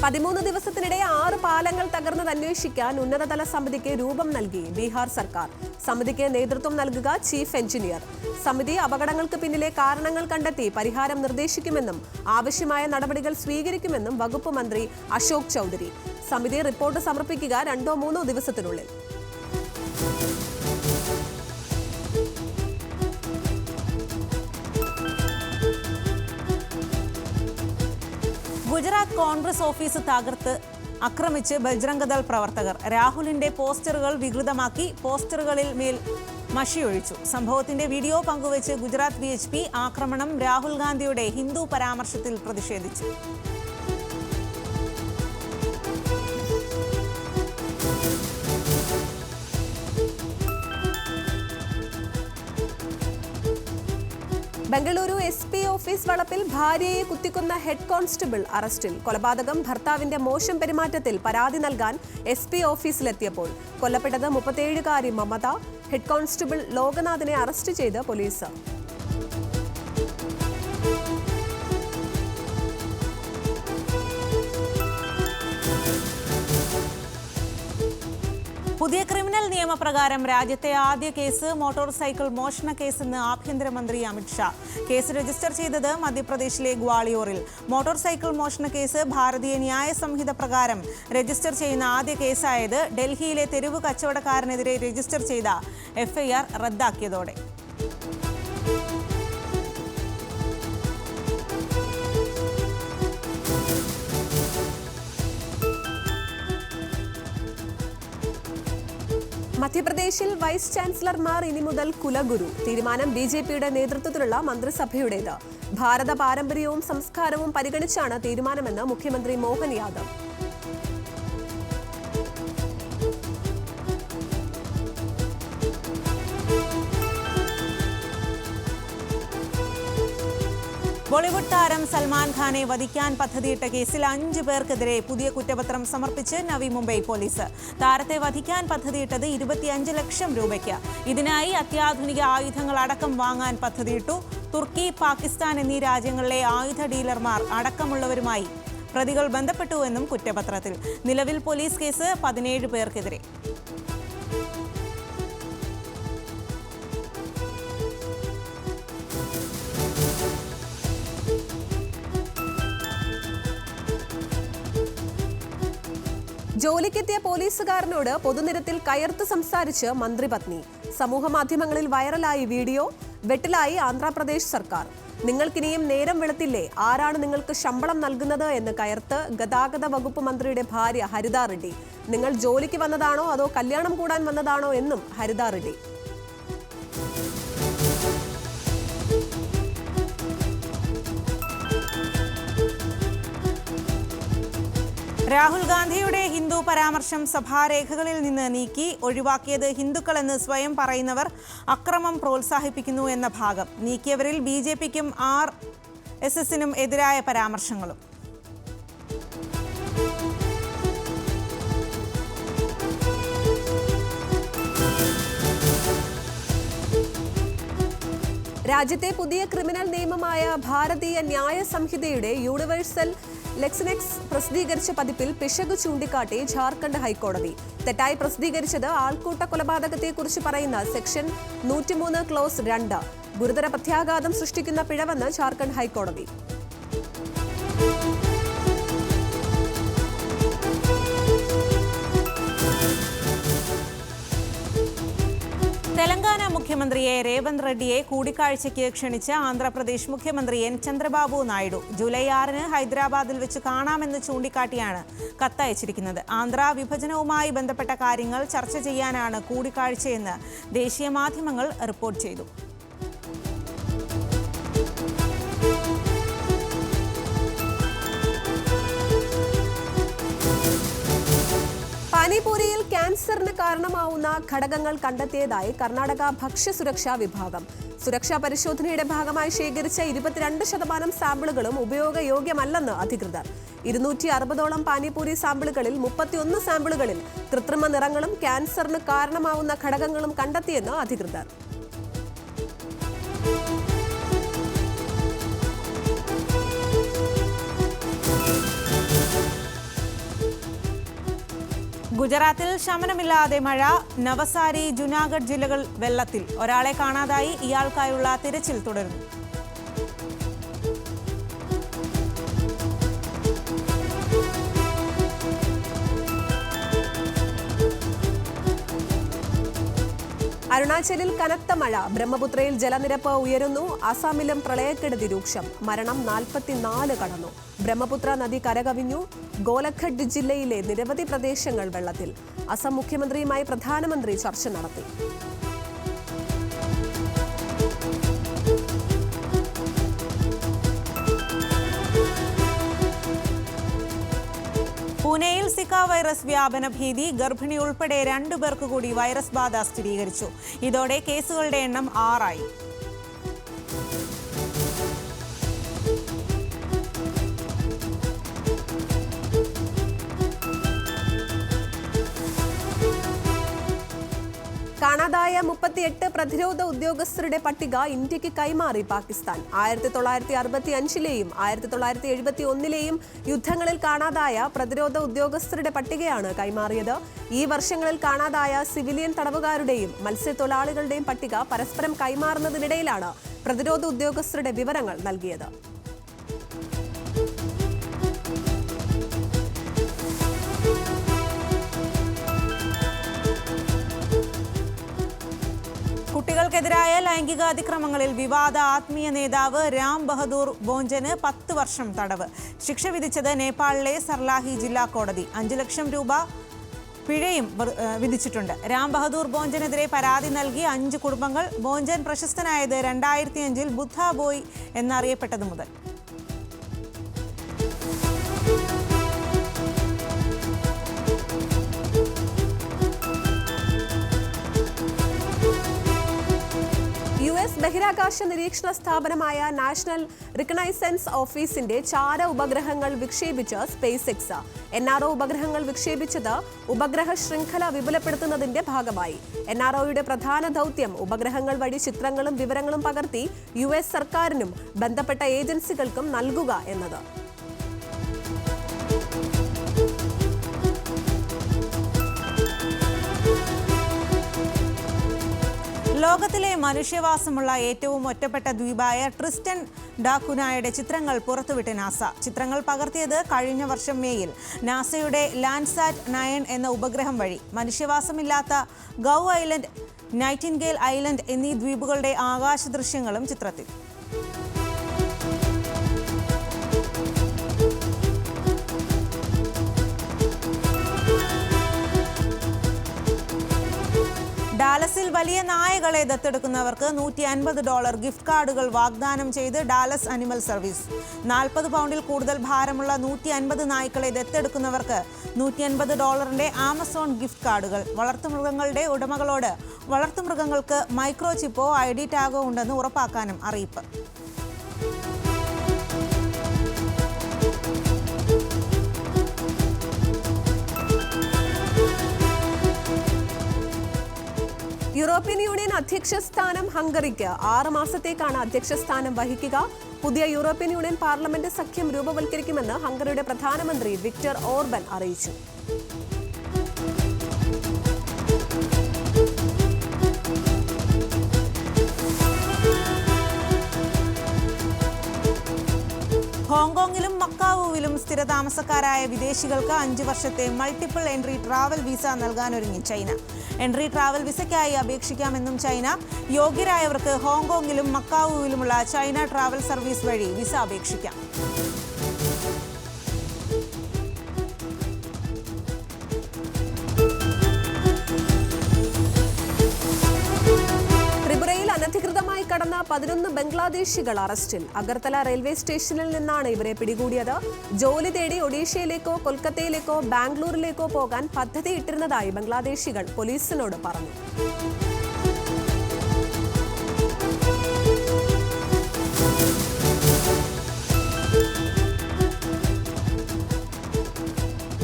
13 ദിവസത്തിനിടെ 6 പാലങ്ങൾ തകർന്നത് അന്വേഷിക്കാൻ ഉന്നതതല സമിതിക്ക് രൂപം നൽകി ബീഹാർ സർക്കാർ. സമിതിക്ക് നേതൃത്വം നൽകുക ചീഫ് എഞ്ചിനീയർ. സമിതി അപകടങ്ങൾക്ക് പിന്നിലെ കാരണങ്ങൾ കണ്ടെത്തി പരിഹാരം നിർദ്ദേശിക്കുമെന്നും ആവശ്യമായ നടപടികൾ സ്വീകരിക്കുമെന്നും വകുപ്പ് മന്ത്രി അശോക് ചൌധരി. സമിതി റിപ്പോർട്ട് സമർപ്പിക്കുക 2-3 ദിവസത്തിനുള്ളിൽ. ഗുജറാത്ത് കോൺഗ്രസ് ഓഫീസ് തകർത്ത് ആക്രമിച്ച് ബജ്രംഗദൾ പ്രവർത്തകർ. രാഹുലിന്റെ പോസ്റ്ററുകൾ വികൃതമാക്കി പോസ്റ്ററുകളിൽ മേൽ മഷിയൊഴിച്ചു. സംഭവത്തിന്റെ വീഡിയോ പങ്കുവച്ച് ഗുജറാത്ത് VHP ആക്രമണം രാഹുൽ ഗാന്ധിയുടെ ഹിന്ദു പരാമർശത്തിൽ പ്രതിഷേധിച്ചു. ബംഗളൂരു SP ഓഫീസ് വളപ്പിൽ ഭാര്യയെ കുത്തിക്കൊന്ന ഹെഡ് കോൺസ്റ്റബിൾ അറസ്റ്റിൽ. കൊലപാതകം ഭർത്താവിന്റെ മോശം പെരുമാറ്റത്തിൽ പരാതി നൽകാൻ SP ഓഫീസിലെത്തിയപ്പോൾ കൊല്ലപ്പെട്ടത് 37-കാരി മമത. ഹെഡ് കോൺസ്റ്റബിൾ ലോകനാഥിനെ അറസ്റ്റ് ചെയ്ത് പോലീസ്. പുതിയ ക്രിമിനൽ നിയമപ്രകാരം രാജ്യത്തെ ആദ്യ കേസ് മോട്ടോർ സൈക്കിൾ മോഷണ കേസെന്ന് ആഭ്യന്തരമന്ത്രി അമിത്ഷാ. കേസ് രജിസ്റ്റർ ചെയ്തത് മധ്യപ്രദേശിലെ ഗ്വാളിയോറിൽ. മോട്ടോർ സൈക്കിൾ മോഷണ കേസ് ഭാരതീയ ന്യായ സംഹിത പ്രകാരം രജിസ്റ്റർ ചെയ്യുന്ന ആദ്യ കേസായത് ഡൽഹിയിലെ തെരുവ് കച്ചവടക്കാരനെതിരെ രജിസ്റ്റർ ചെയ്ത FIR റദ്ദാക്കിയതോടെ. മധ്യപ്രദേശിൽ വൈസ് ചാൻസലർമാർ ഇനി മുതൽ കുലഗുരു. തീരുമാനം BJPയുടെ നേതൃത്വത്തിലുള്ള മന്ത്രിസഭയുടേത്. ഭാരത പാരമ്പര്യവും സംസ്കാരവും പരിഗണിച്ചാണ് തീരുമാനമെന്ന് മുഖ്യമന്ത്രി മോഹൻ യാദവ്. ബോളിവുഡ് താരം സൽമാൻ ഖാനെ വധിക്കാൻ പദ്ധതിയിട്ട കേസിൽ 5 പേർക്കെതിരെ പുതിയ കുറ്റപത്രം സമർപ്പിച്ച് നവി മുംബൈ പോലീസ്. താരത്തെ വധിക്കാൻ പദ്ധതിയിട്ടത് 25 ലക്ഷം രൂപയ്ക്ക്. ഇതിനായി അത്യാധുനിക ആയുധങ്ങൾ അടക്കം വാങ്ങാൻ പദ്ധതിയിട്ടു. തുർക്കി, പാകിസ്ഥാൻ എന്നീ രാജ്യങ്ങളിലെ ആയുധ ഡീലർമാർ അടക്കമുള്ളവരുമായി പ്രതികൾ ബന്ധപ്പെട്ടുവെന്നും കുറ്റപത്രത്തിൽ. നിലവിൽ പോലീസ് കേസ് 17 പേർക്കെതിരെ. ജോലിക്കെത്തിയ പോലീസുകാരനോട് പൊതുനിരത്തിൽ കയർത്ത് സംസാരിച്ച് മന്ത്രിപത്നി. സമൂഹമാധ്യമങ്ങളിൽ വൈറലായി വീഡിയോ. വെട്ടിലായി ആന്ധ്രാപ്രദേശ് സർക്കാർ. നിങ്ങൾക്കിനിയും നേരം വെളുത്തില്ലേ, ആരാണ് നിങ്ങൾക്ക് ശമ്പളം നൽകുന്നത് എന്ന് കയർത്ത് ഗതാഗത വകുപ്പ് മന്ത്രിയുടെ ഭാര്യ ഹരിത റെഡ്ഡി. നിങ്ങൾ ജോലിക്ക് വന്നതാണോ അതോ കല്യാണം കൂടാൻ വന്നതാണോ എന്നും ഹരിത റെഡ്ഡി. രാഹുൽ ഗാന്ധിയുടെ ഹിന്ദു പരാമർശം സഭാരേഖകളിൽ നിന്ന് നീക്കി. ഒഴിവാക്കിയത് ഹിന്ദുക്കളെന്ന് സ്വയം പറയുന്നവർ അക്രമം പ്രോത്സാഹിപ്പിക്കുന്നു എന്ന ഭാഗം. നീക്കിയവരിൽ BJPക്കും RSSനും എതിരായ പരാമർശങ്ങളും. രാജ്യത്തെ പുതിയ ക്രിമിനൽ നിയമമായ ഭാരതീയ ന്യായ സംഹിതയുടെ യൂണിവേഴ്സൽ ലെക്സിനെക്സ് പ്രസിദ്ധീകരിച്ച പതിപ്പിൽ പിശക് ചൂണ്ടിക്കാട്ടി ജാർഖണ്ഡ് ഹൈക്കോടതി. തെറ്റായി പ്രസിദ്ധീകരിച്ചത് ആൾക്കൂട്ട കൊലപാതകത്തെക്കുറിച്ച് പറയുന്ന സെക്ഷൻ 103 ക്ലോസ് 2. ഗുരുതര പ്രത്യാഘാതം സൃഷ്ടിക്കുന്ന പിഴവെന്ന് ജാർഖണ്ഡ് ഹൈക്കോടതി. തെലങ്കാന മുഖ്യമന്ത്രിയെ രേവന്ത് റെഡ്ഡിയെ കൂടിക്കാഴ്ചയ്ക്ക് ക്ഷണിച്ച ആന്ധ്രാപ്രദേശ് മുഖ്യമന്ത്രി N. ചന്ദ്രബാബു നായിഡു ജൂലൈ 6 ഹൈദരാബാദിൽ വെച്ച് കാണാമെന്ന് ചൂണ്ടിക്കാട്ടിയാണ് കത്തയച്ചിരിക്കുന്നത്. ആന്ധ്ര വിഭജനവുമായി ബന്ധപ്പെട്ട കാര്യങ്ങൾ ചർച്ച ചെയ്യാനാണ് കൂടിക്കാഴ്ചയെന്ന് ദേശീയ മാധ്യമങ്ങൾ റിപ്പോർട്ട് ചെയ്തു. പാനിപൂരിയിൽ ക്യാൻസറിന് കാരണമാവുന്ന ഘടകങ്ങൾ കണ്ടെത്തിയതായി കർണാടക ഭക്ഷ്യസുരക്ഷാ വിഭാഗം. സുരക്ഷാ പരിശോധനയുടെ ഭാഗമായി ശേഖരിച്ച 22% സാമ്പിളുകളും ഉപയോഗയോഗ്യമല്ലെന്ന് അധികൃതർ. 260ഓളം പാനിപൂരി സാമ്പിളുകളിൽ 31 സാമ്പിളുകളിൽ കൃത്രിമ നിറങ്ങളും ക്യാൻസറിന് കാരണമാവുന്ന ഘടകങ്ങളും കണ്ടെത്തിയെന്ന് അധികൃതർ. ഗുജറാത്തിൽ ശമനമില്ലാതെ മഴ. നവസാരി, ജുനാഗഡ് ജില്ലകൾ വെള്ളത്തിൽ. ഒരാളെ കാണാതായി. ഇയാൾക്കായുള്ള തിരച്ചിൽ തുടരുന്നു. അരുണാചലിൽ കനത്ത മഴ. ബ്രഹ്മപുത്രയിൽ ജലനിരപ്പ് ഉയരുന്നു. അസാമിലും പ്രളയക്കെടുതി രൂക്ഷം. മരണം 44 കടന്നു. ബ്രഹ്മപുത്ര നദി കരകവിഞ്ഞു. ഗോലഘട്ട് ജില്ലയിലെ നിരവധി പ്രദേശങ്ങൾ വെള്ളത്തിൽ. അസം മുഖ്യമന്ത്രിയുമായി പ്രധാനമന്ത്രി ചർച്ച നടത്തി. പൂനെയിൽ സിക്ക വൈറസ് വ്യാപന ഭീതി. ഗർഭിണി ഉൾപ്പെടെ 2 പേർക്ക് കൂടി വൈറസ് ബാധ സ്ഥിരീകരിച്ചു. ഇതോടെ കേസുകളുടെ എണ്ണം 6 ആയി. കാണാതായ 38 പ്രതിരോധ ഉദ്യോഗസ്ഥരുടെ പട്ടിക ഇന്ത്യക്ക് കൈമാറി പാകിസ്ഥാൻ. 1965-ലെയും 1971-ലെയും യുദ്ധങ്ങളിൽ കാണാതായ പ്രതിരോധ ഉദ്യോഗസ്ഥരുടെ പട്ടികയാണ് കൈമാറിയത്. ഈ വർഷങ്ങളിൽ കാണാതായ സിവിലിയൻ തടവുകാരുടെയും മത്സ്യത്തൊഴിലാളികളുടെയും പട്ടിക പരസ്പരം കൈമാറുന്നതിനിടയിലാണ് പ്രതിരോധ ഉദ്യോഗസ്ഥരുടെ വിവരങ്ങൾ നൽകിയത്. കുട്ടികൾക്കെതിരായ ലൈംഗികാതിക്രമങ്ങളിൽ വിവാദ ആത്മീയ നേതാവ് രാം ബഹദൂർ ബോഞ്ചന് 10 വർഷം തടവ്. ശിക്ഷ വിധിച്ചത് നേപ്പാളിലെ സർലാഹി ജില്ലാ കോടതി. 5 ലക്ഷം രൂപ പിഴയും വിധിച്ചിട്ടുണ്ട്. രാം ബഹദൂർ ബോഞ്ചനെതിരെ പരാതി നൽകി 5 കുടുംബങ്ങൾ. ബോഞ്ചൻ പ്രശസ്തനായത് 2005-ൽ ബുദ്ധ ബോയ് എന്നറിയപ്പെട്ടത് മുതൽ. US ബഹിരാകാശ നിരീക്ഷണ സ്ഥാപനമായ നാഷണൽ റിക്കണൈസൻസ് ഓഫീസിന്റെ ചാര ഉപഗ്രഹങ്ങൾ വിക്ഷേപിച്ച് സ്പേസ് എക്സ്. NRO ഉപഗ്രഹങ്ങൾ വിക്ഷേപിച്ചത് ഉപഗ്രഹ ശൃംഖല വിപുലപ്പെടുത്തുന്നതിന്റെ ഭാഗമായി. NROയുടെ പ്രധാന ദൗത്യം ഉപഗ്രഹങ്ങൾ വഴി ചിത്രങ്ങളും വിവരങ്ങളും പകർത്തി US സർക്കാരിനും ബന്ധപ്പെട്ട ഏജൻസികൾക്കും നൽകുക എന്നത്. ലോകത്തിലെ മനുഷ്യവാസമുള്ള ഏറ്റവും ഒറ്റപ്പെട്ട ദ്വീപായ ട്രിസ്റ്റൻ ഡാ കുനായുടെ ചിത്രങ്ങൾ പുറത്തുവിട്ട് നാസ. ചിത്രങ്ങൾ പകർത്തിയത് കഴിഞ്ഞ വർഷം മേയിൽ നാസയുടെ ലാൻഡ്സാറ്റ് 9 എന്ന ഉപഗ്രഹം വഴി. മനുഷ്യവാസമില്ലാത്ത ഗൗ ഐലൻഡ്, നൈറ്റിൻഗേൽ ഐലൻഡ് എന്നീ ദ്വീപുകളുടെ ആകാശ ദൃശ്യങ്ങളും ചിത്രത്തിൽ. ഡാലസിൽ വലിയ നായകളെ ദത്തെടുക്കുന്നവർക്ക് $150 ഗിഫ്റ്റ് കാർഡുകൾ വാഗ്ദാനം ചെയ്ത് ഡാലസ് അനിമൽ സർവീസ്. 40 പൗണ്ടിൽ കൂടുതൽ ഭാരമുള്ള 150 നായ്ക്കളെ ദത്തെടുക്കുന്നവർക്ക് $150 ആമസോൺ ഗിഫ്റ്റ് കാർഡുകൾ. വളർത്തുമൃഗങ്ങളുടെ ഉടമകളോട് വളർത്തുമൃഗങ്ങൾക്ക് മൈക്രോചിപ്പോ ID ടാഗോ ഉണ്ടെന്ന് ഉറപ്പാക്കാനും അറിയിപ്പ്. യൂറോപ്യൻ യൂണിയൻ അധ്യക്ഷ സ്ഥാനം ഹംഗറിക്ക്. 6 മാസത്തേക്കാണ് അധ്യക്ഷ സ്ഥാനം വഹിക്കുക. പുതിയ യൂറോപ്യൻ യൂണിയൻ പാർലമെന്റ് സഖ്യം രൂപവൽക്കരിക്കുമെന്ന് ഹംഗറിയുടെ പ്രധാനമന്ത്രി വിക്ടർ ഓർബൻ അറിയിച്ചു. ഹോങ്കോങ്ങിലും മക്കാവുവിലും സ്ഥിരതാമസക്കാരായ വിദേശികൾക്ക് 5 വർഷത്തെ മൾട്ടിപ്പിൾ എൻട്രി ട്രാവൽ വിസ നൽകാനൊരുങ്ങി ചൈന. എൻട്രി ട്രാവൽ വിസയ്ക്കായി അപേക്ഷിക്കാമെന്നും ചൈന. യോഗ്യരായവർക്ക് ഹോങ്കോങ്ങിലും മക്കാവുവിലുമുള്ള ചൈന ട്രാവൽ സർവീസ് വഴി വിസ അപേക്ഷിക്കാം. അനധികൃതമായി കടന്ന 11 ബംഗ്ലാദേശികൾ അറസ്റ്റിൽ. അഗർത്തല റെയിൽവേ സ്റ്റേഷനിൽ നിന്നാണ് ഇവരെ പിടികൂടിയത്. ജോലി തേടി ഒഡീഷയിലേക്കോ കൊൽക്കത്തയിലേക്കോ ബാംഗ്ലൂരിലേക്കോ പോകാൻ പദ്ധതിയിട്ടിരുന്നതായി ബംഗ്ലാദേശികൾ പോലീസിനോട് പറഞ്ഞു.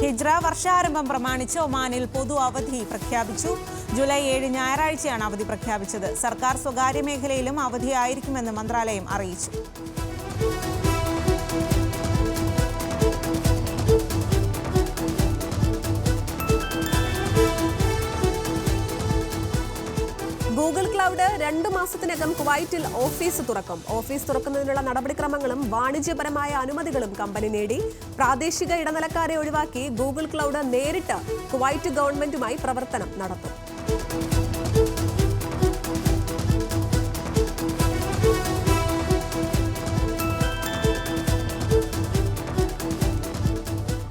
ഹിജ്റ വർഷാരംഭം പ്രമാണിച്ച് ഒമാനിൽ പൊതു അവധി പ്രഖ്യാപിച്ചു. ജൂലൈ 7 ഞായറാഴ്ചയാണ് അവധി പ്രഖ്യാപിച്ചത്. സർക്കാർ സ്വകാര്യ മേഖലയിലും അവധിയായിരിക്കുമെന്ന് മന്ത്രാലയം അറിയിച്ചു. ക്ലൗഡ് 2 മാസത്തിനകം കുവൈറ്റിൽ ഓഫീസ് തുറക്കും. ഓഫീസ് തുറക്കുന്നതിനുള്ള നടപടിക്രമങ്ങളും വാണിജ്യപരമായ അനുമതികളും കമ്പനി നേടി. പ്രാദേശിക ഇടനിലക്കാരെ ഒഴിവാക്കി ഗൂഗിൾ ക്ലൗഡ് നേരിട്ട് കുവൈറ്റ് ഗവൺമെന്റുമായി പ്രവർത്തനം നടത്തും.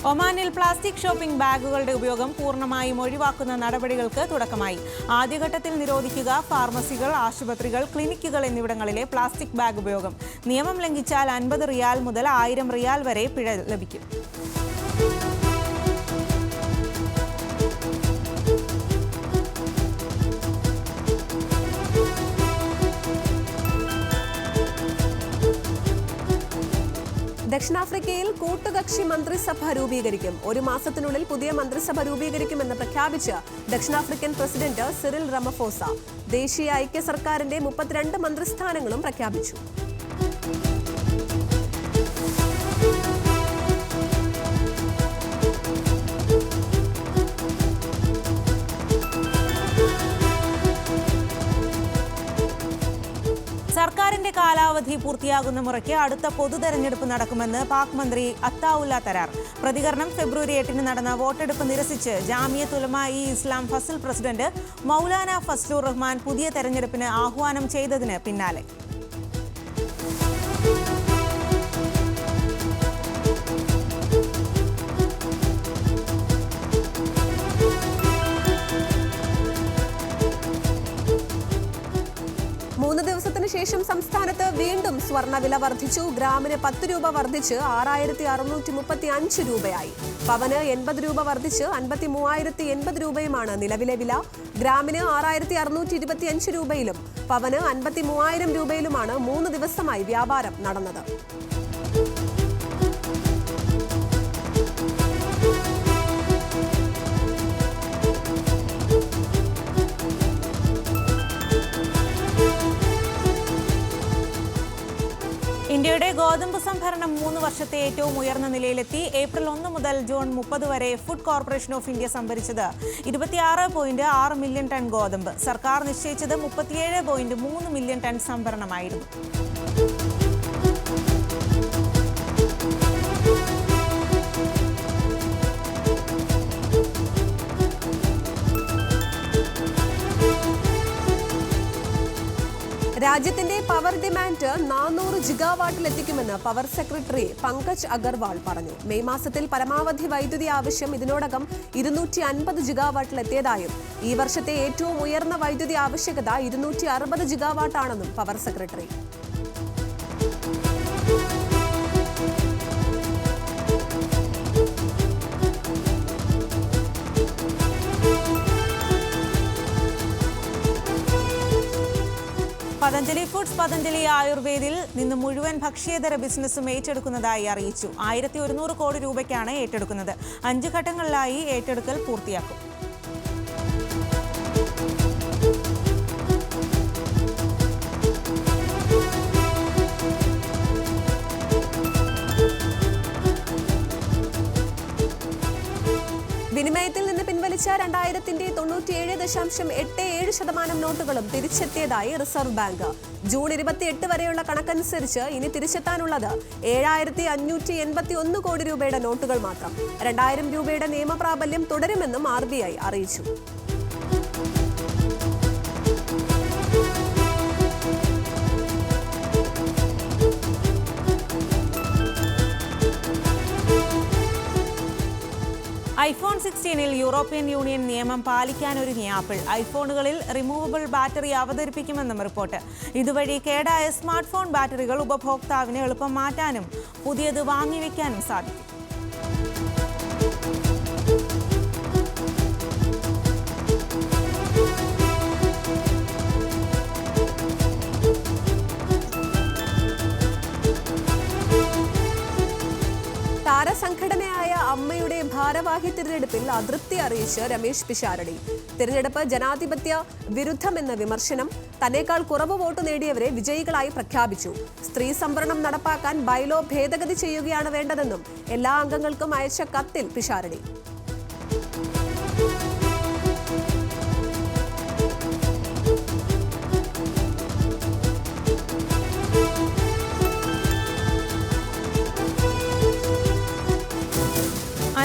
ഒമാനിൽ പ്ലാസ്റ്റിക് ഷോപ്പിംഗ് ബാഗുകളുടെ ഉപയോഗം പൂർണ്ണമായും ഒഴിവാക്കുന്ന നടപടികൾക്ക് തുടക്കമായി. ആദ്യഘട്ടത്തിൽ നിരോധിക്കുക ഫാർമസികൾ, ആശുപത്രികൾ, ക്ലിനിക്കുകൾ എന്നിവിടങ്ങളിലെ പ്ലാസ്റ്റിക് ബാഗ് ഉപയോഗം. നിയമം ലംഘിച്ചാൽ 50 റിയാൽ മുതൽ 1000 റിയാൽ വരെ പിഴ ലഭിക്കും. ദക്ഷിണാഫ്രിക്കയിൽ കൂട്ടുകക്ഷി മന്ത്രിസഭ രൂപീകരിക്കും. 1 മാസത്തിനുള്ളിൽ പുതിയ മന്ത്രിസഭ രൂപീകരിക്കുമെന്ന് പ്രഖ്യാപിച്ച് ദക്ഷിണാഫ്രിക്കൻ പ്രസിഡന്റ് സിറിൽ റമഫോസ. ദേശീയ ഐക്യ സർക്കാരിന്റെ 32 മന്ത്രിസ്ഥാനങ്ങളും പ്രഖ്യാപിച്ചു. സർക്കാരിന്റെ കാലാവധി പൂർത്തിയാകുന്ന മുറയ്ക്ക് അടുത്ത പൊതുതെരഞ്ഞെടുപ്പ് നടക്കുമെന്ന് പാക് മന്ത്രി അത്താഉല്ല തരാർ. പ്രതികരണം ഫെബ്രുവരി 8 നടന്ന വോട്ടെടുപ്പ് നിരസിച്ച് ജാമിയത്ത് ഉലമാ-ഇ-ഇസ്ലാം ഫസൽ പ്രസിഡന്റ് മൗലാന ഫസ്ലുർ റഹ്മാൻ പുതിയ തെരഞ്ഞെടുപ്പിന് ആഹ്വാനം ചെയ്തതിന് പിന്നാലെ. ശേഷം സംസ്ഥാനത്ത് വീണ്ടും സ്വർണ്ണവില വർദ്ധിച്ചു. ഗ്രാമിന് 10 രൂപ വർദ്ധിച്ച് 6635 രൂപയായി. പവന് 80 രൂപ വർദ്ധിച്ച് 53,080 രൂപയുമാണ് നിലവിലെ വില. ഗ്രാമിന് 6625 രൂപയിലും പവന് 53,000 രൂപയിലുമാണ് 3 ദിവസമായി വ്യാപാരം നടന്നത്. ഇന്ത്യയുടെ ഗോതമ്പ് സംഭരണം 3 വർഷത്തെ ഏറ്റവും ഉയർന്ന നിലയിലെത്തി. ഏപ്രിൽ 1 മുതൽ ജൂൺ 30 വരെ ഫുഡ് കോർപ്പറേഷൻ ഓഫ് ഇന്ത്യ സംഭരിച്ചത് 26.6 മില്യൺ ടൺ ഗോതമ്പ്. സർക്കാർ നിശ്ചയിച്ചത് 37.3 മില്യൺ ടൺ സംഭരണമായിരുന്നു. രാജ്യത്തിന്റെ പവർ ഡിമാൻഡ് 400 ജിഗാവാട്ടിലെത്തിക്കുമെന്ന് പവർ സെക്രട്ടറി പങ്കജ് അഗർവാൾ പറഞ്ഞു. മെയ് മാസത്തിൽ പരമാവധി വൈദ്യുതി ആവശ്യം ഇതിനോടകം 250 ജിഗാവാട്ടിലെത്തിയതായും ഈ വർഷത്തെ ഏറ്റവും ഉയർന്ന വൈദ്യുതി ആവശ്യകത 260 ജിഗാവാട്ടാണെന്നും power secretary. Patanjali foods Patanjali ആയുർവേദിൽ നിന്ന് മുഴുവൻ ഭക്ഷ്യേതര ബിസിനസ്സും ഏറ്റെടുക്കുന്നതായി അറിയിച്ചു. 1100 കോടി രൂപയ്ക്കാണ് ഏറ്റെടുക്കുന്നത്. 5 ഘട്ടങ്ങളിലായി ഏറ്റെടുക്കൽ പൂർത്തിയാക്കും. വിനിമയത്തിൽ നിന്ന് പിൻവലിച്ച 2000-97.87% നോട്ടുകളും തിരിച്ചെത്തിയതായി റിസർവ് ബാങ്ക്. ജൂൺ 28 വരെയുള്ള കണക്കനുസരിച്ച് ഇനി തിരിച്ചെത്താനുള്ളത് 7581 കോടി രൂപയുടെ നോട്ടുകൾ മാത്രം. 2000 രൂപയുടെ നിയമപ്രാബല്യം തുടരുമെന്നും RBI അറിയിച്ചു. iPhone 16-ൽ യൂറോപ്യൻ യൂണിയൻ നിയമം പാലിക്കാനൊരുങ്ങി ആപ്പിൾ. ഐഫോണുകളിൽ റിമൂവബിൾ ബാറ്ററി അവതരിപ്പിക്കുമെന്നും റിപ്പോർട്ട്. ഇതുവഴി കേടായ സ്മാർട്ട് ഫോൺ ബാറ്ററികൾ ഉപഭോക്താവിന് എളുപ്പം മാറ്റാനും പുതിയത് വാങ്ങിവെക്കാനും സാധിക്കും. താരസംഘടനയായ അമ്മയുടെ ഭാരവാഹി തിരഞ്ഞെടുപ്പിൽ അതൃപ്തി അറിയിച്ച് രമേശ് പിഷാരടി. തിരഞ്ഞെടുപ്പ് ജനാധിപത്യ വിരുദ്ധമെന്ന വിമർശനം. തന്നേക്കാൾ കുറവ് വോട്ട് നേടിയവരെ വിജയികളായി പ്രഖ്യാപിച്ചു. സ്ത്രീ സംവരണം നടപ്പാക്കാൻ ബൈലോ ഭേദഗതി ചെയ്യുകയാണ് വേണ്ടതെന്നും എല്ലാ അംഗങ്ങൾക്കും അയച്ച കത്തിൽ പിഷാരടി.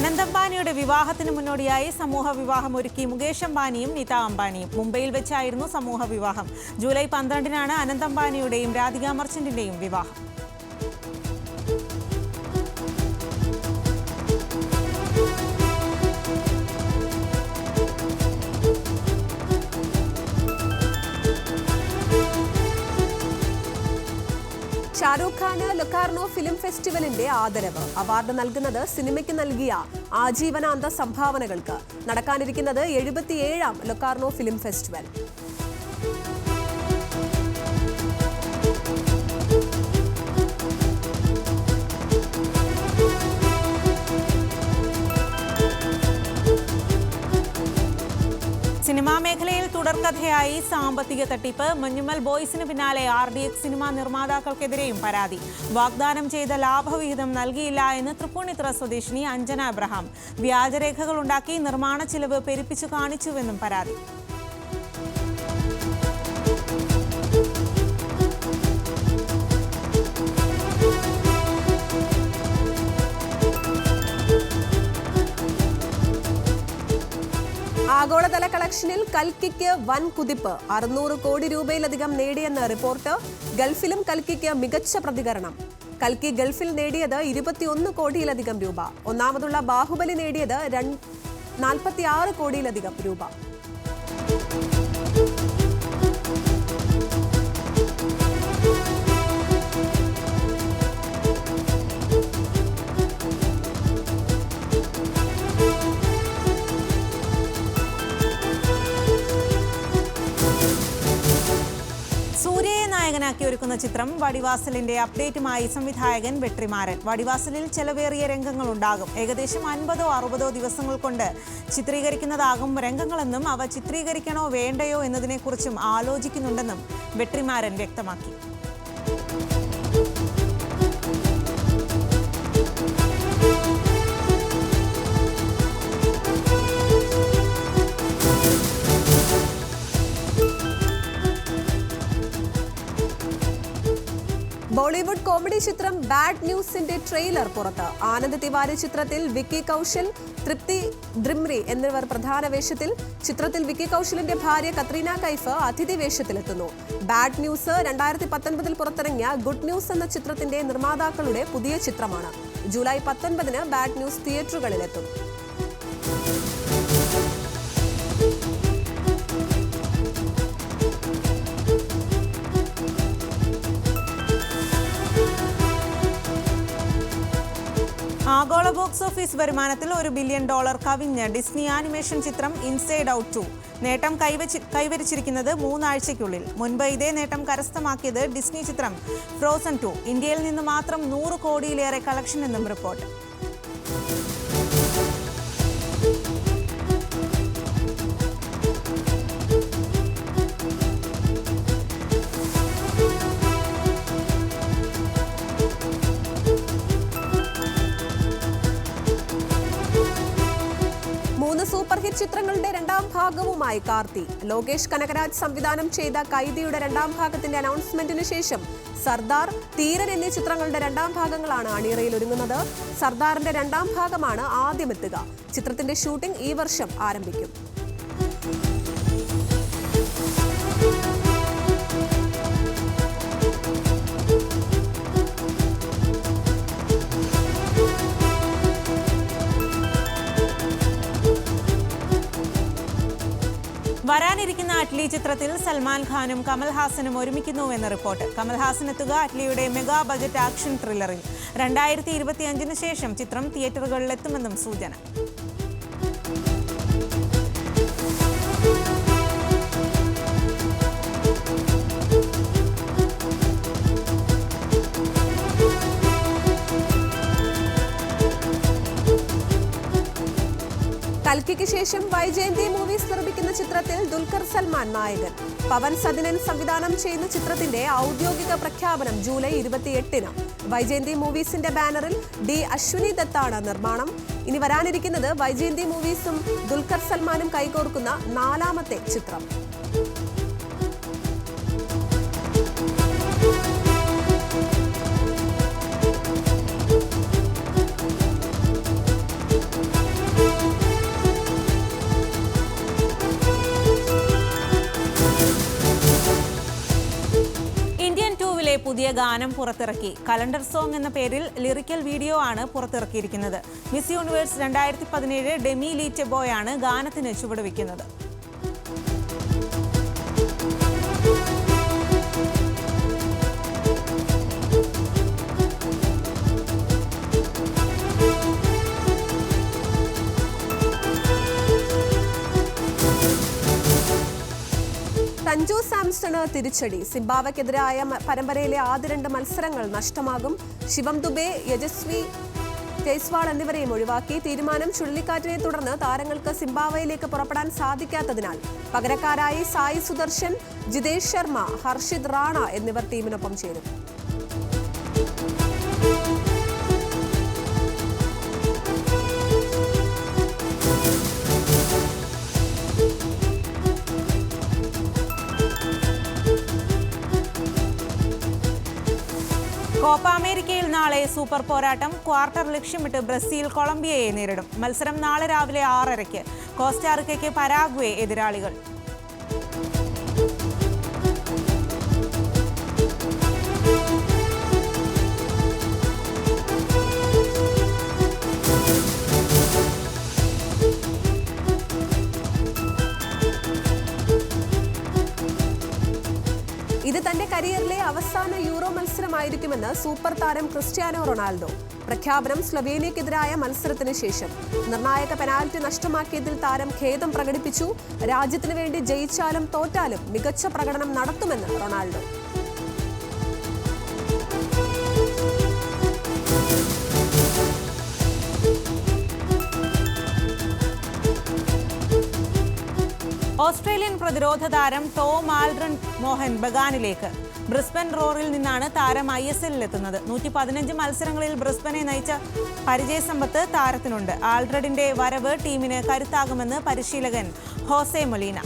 അനന്തംബാനിയുടെ വിവാഹത്തിന് മുന്നോടിയായി സമൂഹ വിവാഹം ഒരുക്കി മുകേഷ് അംബാനിയും നീത അംബാനിയും. മുംബൈയിൽ വെച്ചായിരുന്നു സമൂഹ വിവാഹം. ജൂലൈ 12-നാണ് അനന്തംബാനിയുടെയും രാധിക മർച്ചന്റിന്റെയും വിവാഹം. ഷാരൂഖ് ഖാന് ലൊക്കാർണോ ഫിലിം ഫെസ്റ്റിവലിന്റെ ആദരവ്. അവാർഡ് നൽകുന്നത് സിനിമയ്ക്ക് നൽകിയ ആജീവനാന്ത സംഭാവനകൾക്ക്. നടക്കാനിരിക്കുന്നത് 77ാം ലൊക്കാർണോ ഫിലിം ഫെസ്റ്റിവൽ. സിനിമാ മേഖലയിൽ തുടർക്കഥയായി സാമ്പത്തിക തട്ടിപ്പ്. മഞ്ഞുമൽ ബോയ്സിന് പിന്നാലെ RDX സിനിമാ നിർമ്മാതാക്കൾക്കെതിരെയും പരാതി. വാഗ്ദാനം ചെയ്ത ലാഭവിഹിതം നൽകിയില്ല എന്ന് തൃപ്പൂണിത്തുറ സ്വദേശിനി അഞ്ജന അബ്രഹാം. വ്യാജരേഖകളുണ്ടാക്കി നിർമ്മാണ ചിലവ് പെരുപ്പിച്ചു കാണിച്ചുവെന്നും പരാതി. ആഗോളതല കളക്ഷനിൽ കൽക്കിക്ക് വൻ കുതിപ്പ്. 600 കോടി രൂപയിലധികം നേടിയെന്ന് റിപ്പോർട്ട്. ഗൾഫിലും കൽക്കിക്ക് മികച്ച പ്രതികരണം. കൽക്കി ഗൾഫിൽ നേടിയത് 21 കോടിയിലധികം രൂപ. ഒന്നാമതുള്ള ബാഹുബലി നേടിയത് 46 കോടിയിലധികം രൂപ. നായകനാക്കി ഒരുക്കുന്ന ചിത്രം വടിവാസലിന്റെ അപ്ഡേറ്റുമായി സംവിധായകൻ വെട്രിമാരൻ. വടിവാസലിൽ ചെലവേറിയ രംഗങ്ങളുണ്ടാകും. ഏകദേശം 50-60 ദിവസങ്ങൾ കൊണ്ട് ചിത്രീകരിക്കുന്നതാകും രംഗങ്ങളെന്നും അവ ചിത്രീകരിക്കണോ വേണ്ടയോ എന്നതിനെക്കുറിച്ചും ആലോചിക്കുന്നുണ്ടെന്നും വെട്രിമാരൻ വ്യക്തമാക്കി. ബോളിവുഡ് കോമഡി ചിത്രം ബാഡ് ന്യൂസിന്റെ ട്രെയിലർ പുറത്ത്. ആനന്ദ് തിവാരി ചിത്രത്തിൽ വിക്കി കൗശൽ, തൃപ്തി ദ്രിമ്രി എന്നിവർ പ്രധാന വേഷത്തിൽ. ചിത്രത്തിൽ വിക്കി കൗശലിന്റെ ഭാര്യ കത്രീന കൈഫ് അതിഥി വേഷത്തിലെത്തുന്നു. ബാഡ് ന്യൂസ് 2019 പുറത്തിറങ്ങിയ ഗുഡ് ന്യൂസ് എന്ന ചിത്രത്തിന്റെ നിർമ്മാതാക്കളുടെ പുതിയ ചിത്രമാണ്. ജൂലൈ 19-ന് ബാഡ് ന്യൂസ് തിയേറ്ററുകളിലെത്തും. ആഗോള ബോക്സ് ഓഫീസ് വരുമാനത്തിൽ $1 ബില്യൺ കവിഞ്ഞ് ഡിസ്നി ആനിമേഷൻ ചിത്രം ഇൻസൈഡ് ഔട്ട് 2. നേട്ടം കൈവരിച്ചിരിക്കുന്നത് 3 ആഴ്ചയ്ക്കുള്ളിൽ. മുൻപ് ഇതേ നേട്ടം കരസ്ഥമാക്കിയത് ഡിസ്നി ചിത്രം ഫ്രോസൺ 2. ഇന്ത്യയിൽ നിന്ന് മാത്രം 100 കോടിയിലേറെ കളക്ഷൻ എന്നും റിപ്പോർട്ട്. സൂപ്പർ ഹിറ്റ് ചിത്രങ്ങളുടെ രണ്ടാം ഭാഗവുമായി കാർത്തി. ലോകേഷ് കനകരാജ് സംവിധാനം ചെയ്ത കൈദിയുടെ രണ്ടാം ഭാഗത്തിന്റെ അനൗൺസ്മെന്റിന് ശേഷം സർദാർ, തീരൻ എന്നീ ചിത്രങ്ങളുടെ രണ്ടാം ഭാഗങ്ങളാണ് അണിയറയിൽ ഒരുങ്ങുന്നത്. സർദാറിന്റെ രണ്ടാം ഭാഗമാണ് ആദ്യമെത്തുക. ചിത്രത്തിന്റെ ഷൂട്ടിംഗ് ഈ വർഷം ആരംഭിക്കും. വരാനിരിക്കുന്ന അറ്റ്ലി ചിത്രത്തിൽ സൽമാൻ ഖാനും കമൽഹാസനും ഒരുമിക്കുന്നുവെന്ന് റിപ്പോർട്ട്. കമൽഹാസൻ എത്തുക അറ്റ്ലിയുടെ മെഗാ ബജറ്റ് ആക്ഷൻ ത്രില്ലറിൽ. 2025-ന് ശേഷം ചിത്രം തിയേറ്ററുകളിലെത്തുമെന്നും സൂചന. കൽക്കിക്ക് ശേഷം വൈജയന്തി മൂവീസ് നിർമ്മിക്കുന്ന ചിത്രത്തിൽ ദുൽഖർ സൽമാൻ നായകൻ. പവൻ സദിനൻ സംവിധാനം ചെയ്യുന്ന ചിത്രത്തിന്റെ ഔദ്യോഗിക പ്രഖ്യാപനം ജൂലൈ 28-ന്. വൈജയന്തി മൂവീസിന്റെ ബാനറിൽ D. അശ്വിനി ദത്താണ് നിർമ്മാണം. ഇനി വരാനിരിക്കുന്നത് വൈജയന്തി മൂവീസും ദുൽഖർ സൽമാനും കൈകോർക്കുന്ന 4ാമത്തെ ചിത്രം. പുതിയ ഗാനം പുറത്തിറക്കി. കലണ്ടർ സോങ് എന്ന പേരിൽ ലിറിക്കൽ വീഡിയോ ആണ് പുറത്തിറക്കിയിരിക്കുന്നത്. മിസ് യൂണിവേഴ്സ് 2017 ഡെമി ലീറ്റബോയാണ് ഗാനത്തിന് ചുവടുവെക്കുന്നത്. സഞ്ജു സാംസണ് തിരിച്ചടി. സിംബാബ്വെക്കെതിരായ പരമ്പരയിലെ ആദ്യ 2 മത്സരങ്ങൾ നഷ്ടമാകും. ശിവം ദുബെ, യശസ്വി ജയ്സ്വാൾ എന്നിവരെയും ഒഴിവാക്കി. തീരുമാനം ചുഴലിക്കാറ്റിനെ തുടർന്ന് താരങ്ങൾക്ക് സിംബാബ്വെയിലേക്ക് പുറപ്പെടാൻ സാധിക്കാത്തതിനാൽ പകരക്കാരായി സായി സുദർശൻ, ജിതേഷ് ശർമ്മ, ഹർഷിത് റാണ എന്നിവർ ടീമിനൊപ്പം ചേരും. കോപ്പ അമേരിക്കയിൽ നാളെ സൂപ്പർ പോരാട്ടം. ക്വാർട്ടർ ലക്ഷ്യമിട്ട് ബ്രസീൽ കൊളംബിയയെ നേരിടും. മത്സരം നാളെ രാവിലെ 6:30. കോസ്റ്റാറിക്കയ്ക്ക് പരാഗ്വേ എതിരാളികൾ. ഇത് തന്റെ കരിയറിലെ അവസാന യൂറോ മത്സരമായിരിക്കുമെന്ന് സൂപ്പർ താരം ക്രിസ്ത്യാനോ റൊണാൾഡോ. പ്രഖ്യാപനം സ്ലൊവേനിയക്കെതിരായ മത്സരത്തിന് ശേഷം. നിർണായക പെനാൽറ്റി നഷ്ടമാക്കിയതിൽ താരം ഖേദം പ്രകടിപ്പിച്ചു. രാജ്യത്തിന് വേണ്ടി ജയിച്ചാലും തോറ്റാലും മികച്ച പ്രകടനം നടത്തുമെന്ന് റൊണാൾഡോ. ഓസ്ട്രേലിയൻ പ്രതിരോധ താരം ടോം ആൽഡ്രൻ മോഹൻ ബഗാനിലേക്ക്. ബ്രിസ്ബൻ റോറിൽ നിന്നാണ് താരം ISL-ലെത്തുന്നത്. 115 മത്സരങ്ങളിൽ ബ്രിസ്ബനെ നയിച്ച പരിചയസമ്പത്ത് താരത്തിനുണ്ട്. ആൽഡ്രഡിന്റെ വരവ് ടീമിന് കരുത്താകുമെന്ന് പരിശീലകൻ ഹോസെ മൊലീന.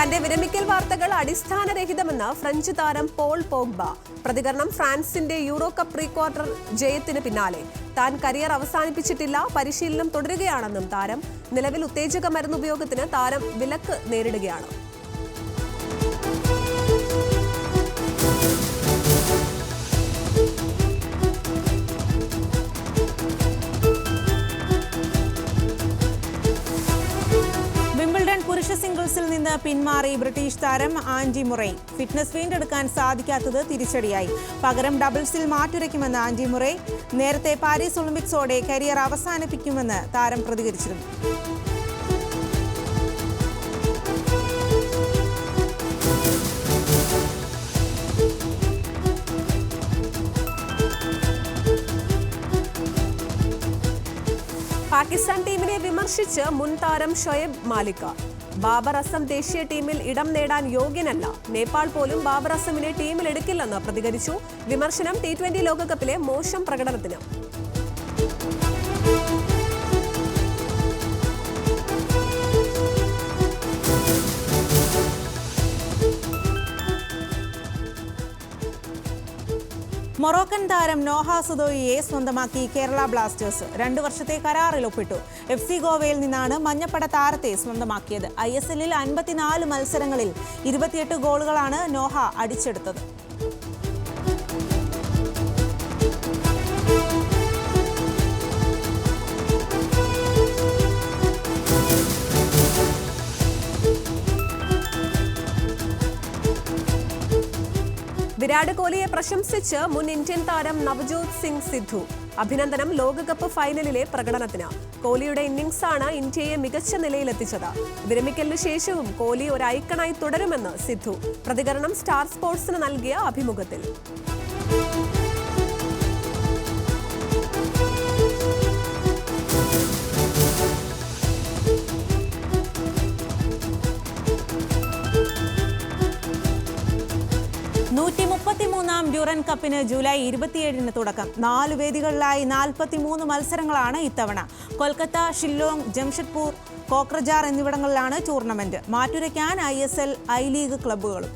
തന്റെ വിരമിക്കൽ വാർത്തകൾ അടിസ്ഥാനരഹിതമെന്ന് ഫ്രഞ്ച് താരം പോൾ പോഗ്ബ. പ്രതികരണം ഫ്രാൻസിന്റെ യൂറോ കപ്പ് പ്രീ ക്വാർട്ടർ ജയത്തിന് പിന്നാലെ. താൻ കരിയർ അവസാനിപ്പിച്ചിട്ടില്ല, പരിശീലനം തുടരുകയാണെന്നും താരം. നിലവിൽ ഉത്തേജക മരുന്ന് ഉപയോഗത്തിന് താരം വിലക്ക് നേരിടുകയാണ്. പുരുഷ സിംഗിൾസിൽ നിന്ന് പിന്മാറി ബ്രിട്ടീഷ് താരം ആൻഡി മുറൈ. ഫിറ്റ്നസ് വീണ്ടെടുക്കാൻ സാധിക്കാത്തത് തിരിച്ചടിയായി. പകരം ഡബിൾസിൽ മാറ്റുരയ്ക്കുമെന്ന് ആൻഡി മുറൈ. നേരത്തെ പാരീസ് ഒളിമ്പിക്സോടെ കരിയർ അവസാനിപ്പിക്കുമെന്ന് താരം പ്രതികരിച്ചിരുന്നു. പാകിസ്ഥാൻ ടീമിനെ വിമർശിച്ച് മുൻ താരം ഷൊയബ് മാലിക്ക. ബാബർ അസം ദേശീയ ടീമിൽ ഇടം നേടാൻ യോഗ്യനല്ല. നേപ്പാൾ പോലും ബാബർ അസമിനെ ടീമിലെടുക്കില്ലെന്ന് പ്രതികരിച്ചു. വിമർശനം T20 ലോകകപ്പിലെ മോശം പ്രകടനത്തിന്. മൊറോക്കൻ താരം നോഹ സുദോയിയെ സ്വന്തമാക്കി കേരള ബ്ലാസ്റ്റേഴ്സ്. 2 വർഷത്തെ കരാറിൽ ഒപ്പിട്ടു. FC ഗോവയിൽ നിന്നാണ് മഞ്ഞപ്പട താരത്തെ സ്വന്തമാക്കിയത്. ISL-ൽ 54 മത്സരങ്ങളിൽ 28 ഗോളുകളാണ് നോഹ അടിച്ചെടുത്തത്. വിരാട് കോഹ്ലിയെ പ്രശംസിച്ച് മുൻ ഇന്ത്യൻ താരം നവ്ജോത് സിംഗ് സിദ്ധു. അഭിനന്ദനം ലോകകപ്പ് ഫൈനലിലെ പ്രകടനത്തിന്. കോഹ്ലിയുടെ ഇന്നിംഗ്സാണ് ഇന്ത്യയെ മികച്ച നിലയിലെത്തിച്ചത്. വിരമിക്കലിന് ശേഷവും കോഹ്ലി ഒരു ഐക്കണായി തുടരുമെന്ന് സിദ്ധു. പ്രതികരണം സ്റ്റാർ സ്പോർട്സിന് നൽകിയ അഭിമുഖത്തിൽ. ഡ്യൂറൻ കപ്പിന് ജൂലൈ 27-ന് തുടക്കം. 4 വേദികളിലായി 43 മത്സരങ്ങളാണ് ഇത്തവണ. കൊൽക്കത്ത, ഷില്ലോങ്, ജംഷഡ്പൂർ, കോക്രജാർ എന്നിവിടങ്ങളിലാണ് ടൂർണമെന്റ്. മാറ്റുരയ്ക്കാൻ ISL, I ലീഗ് ക്ലബ്ബുകളും.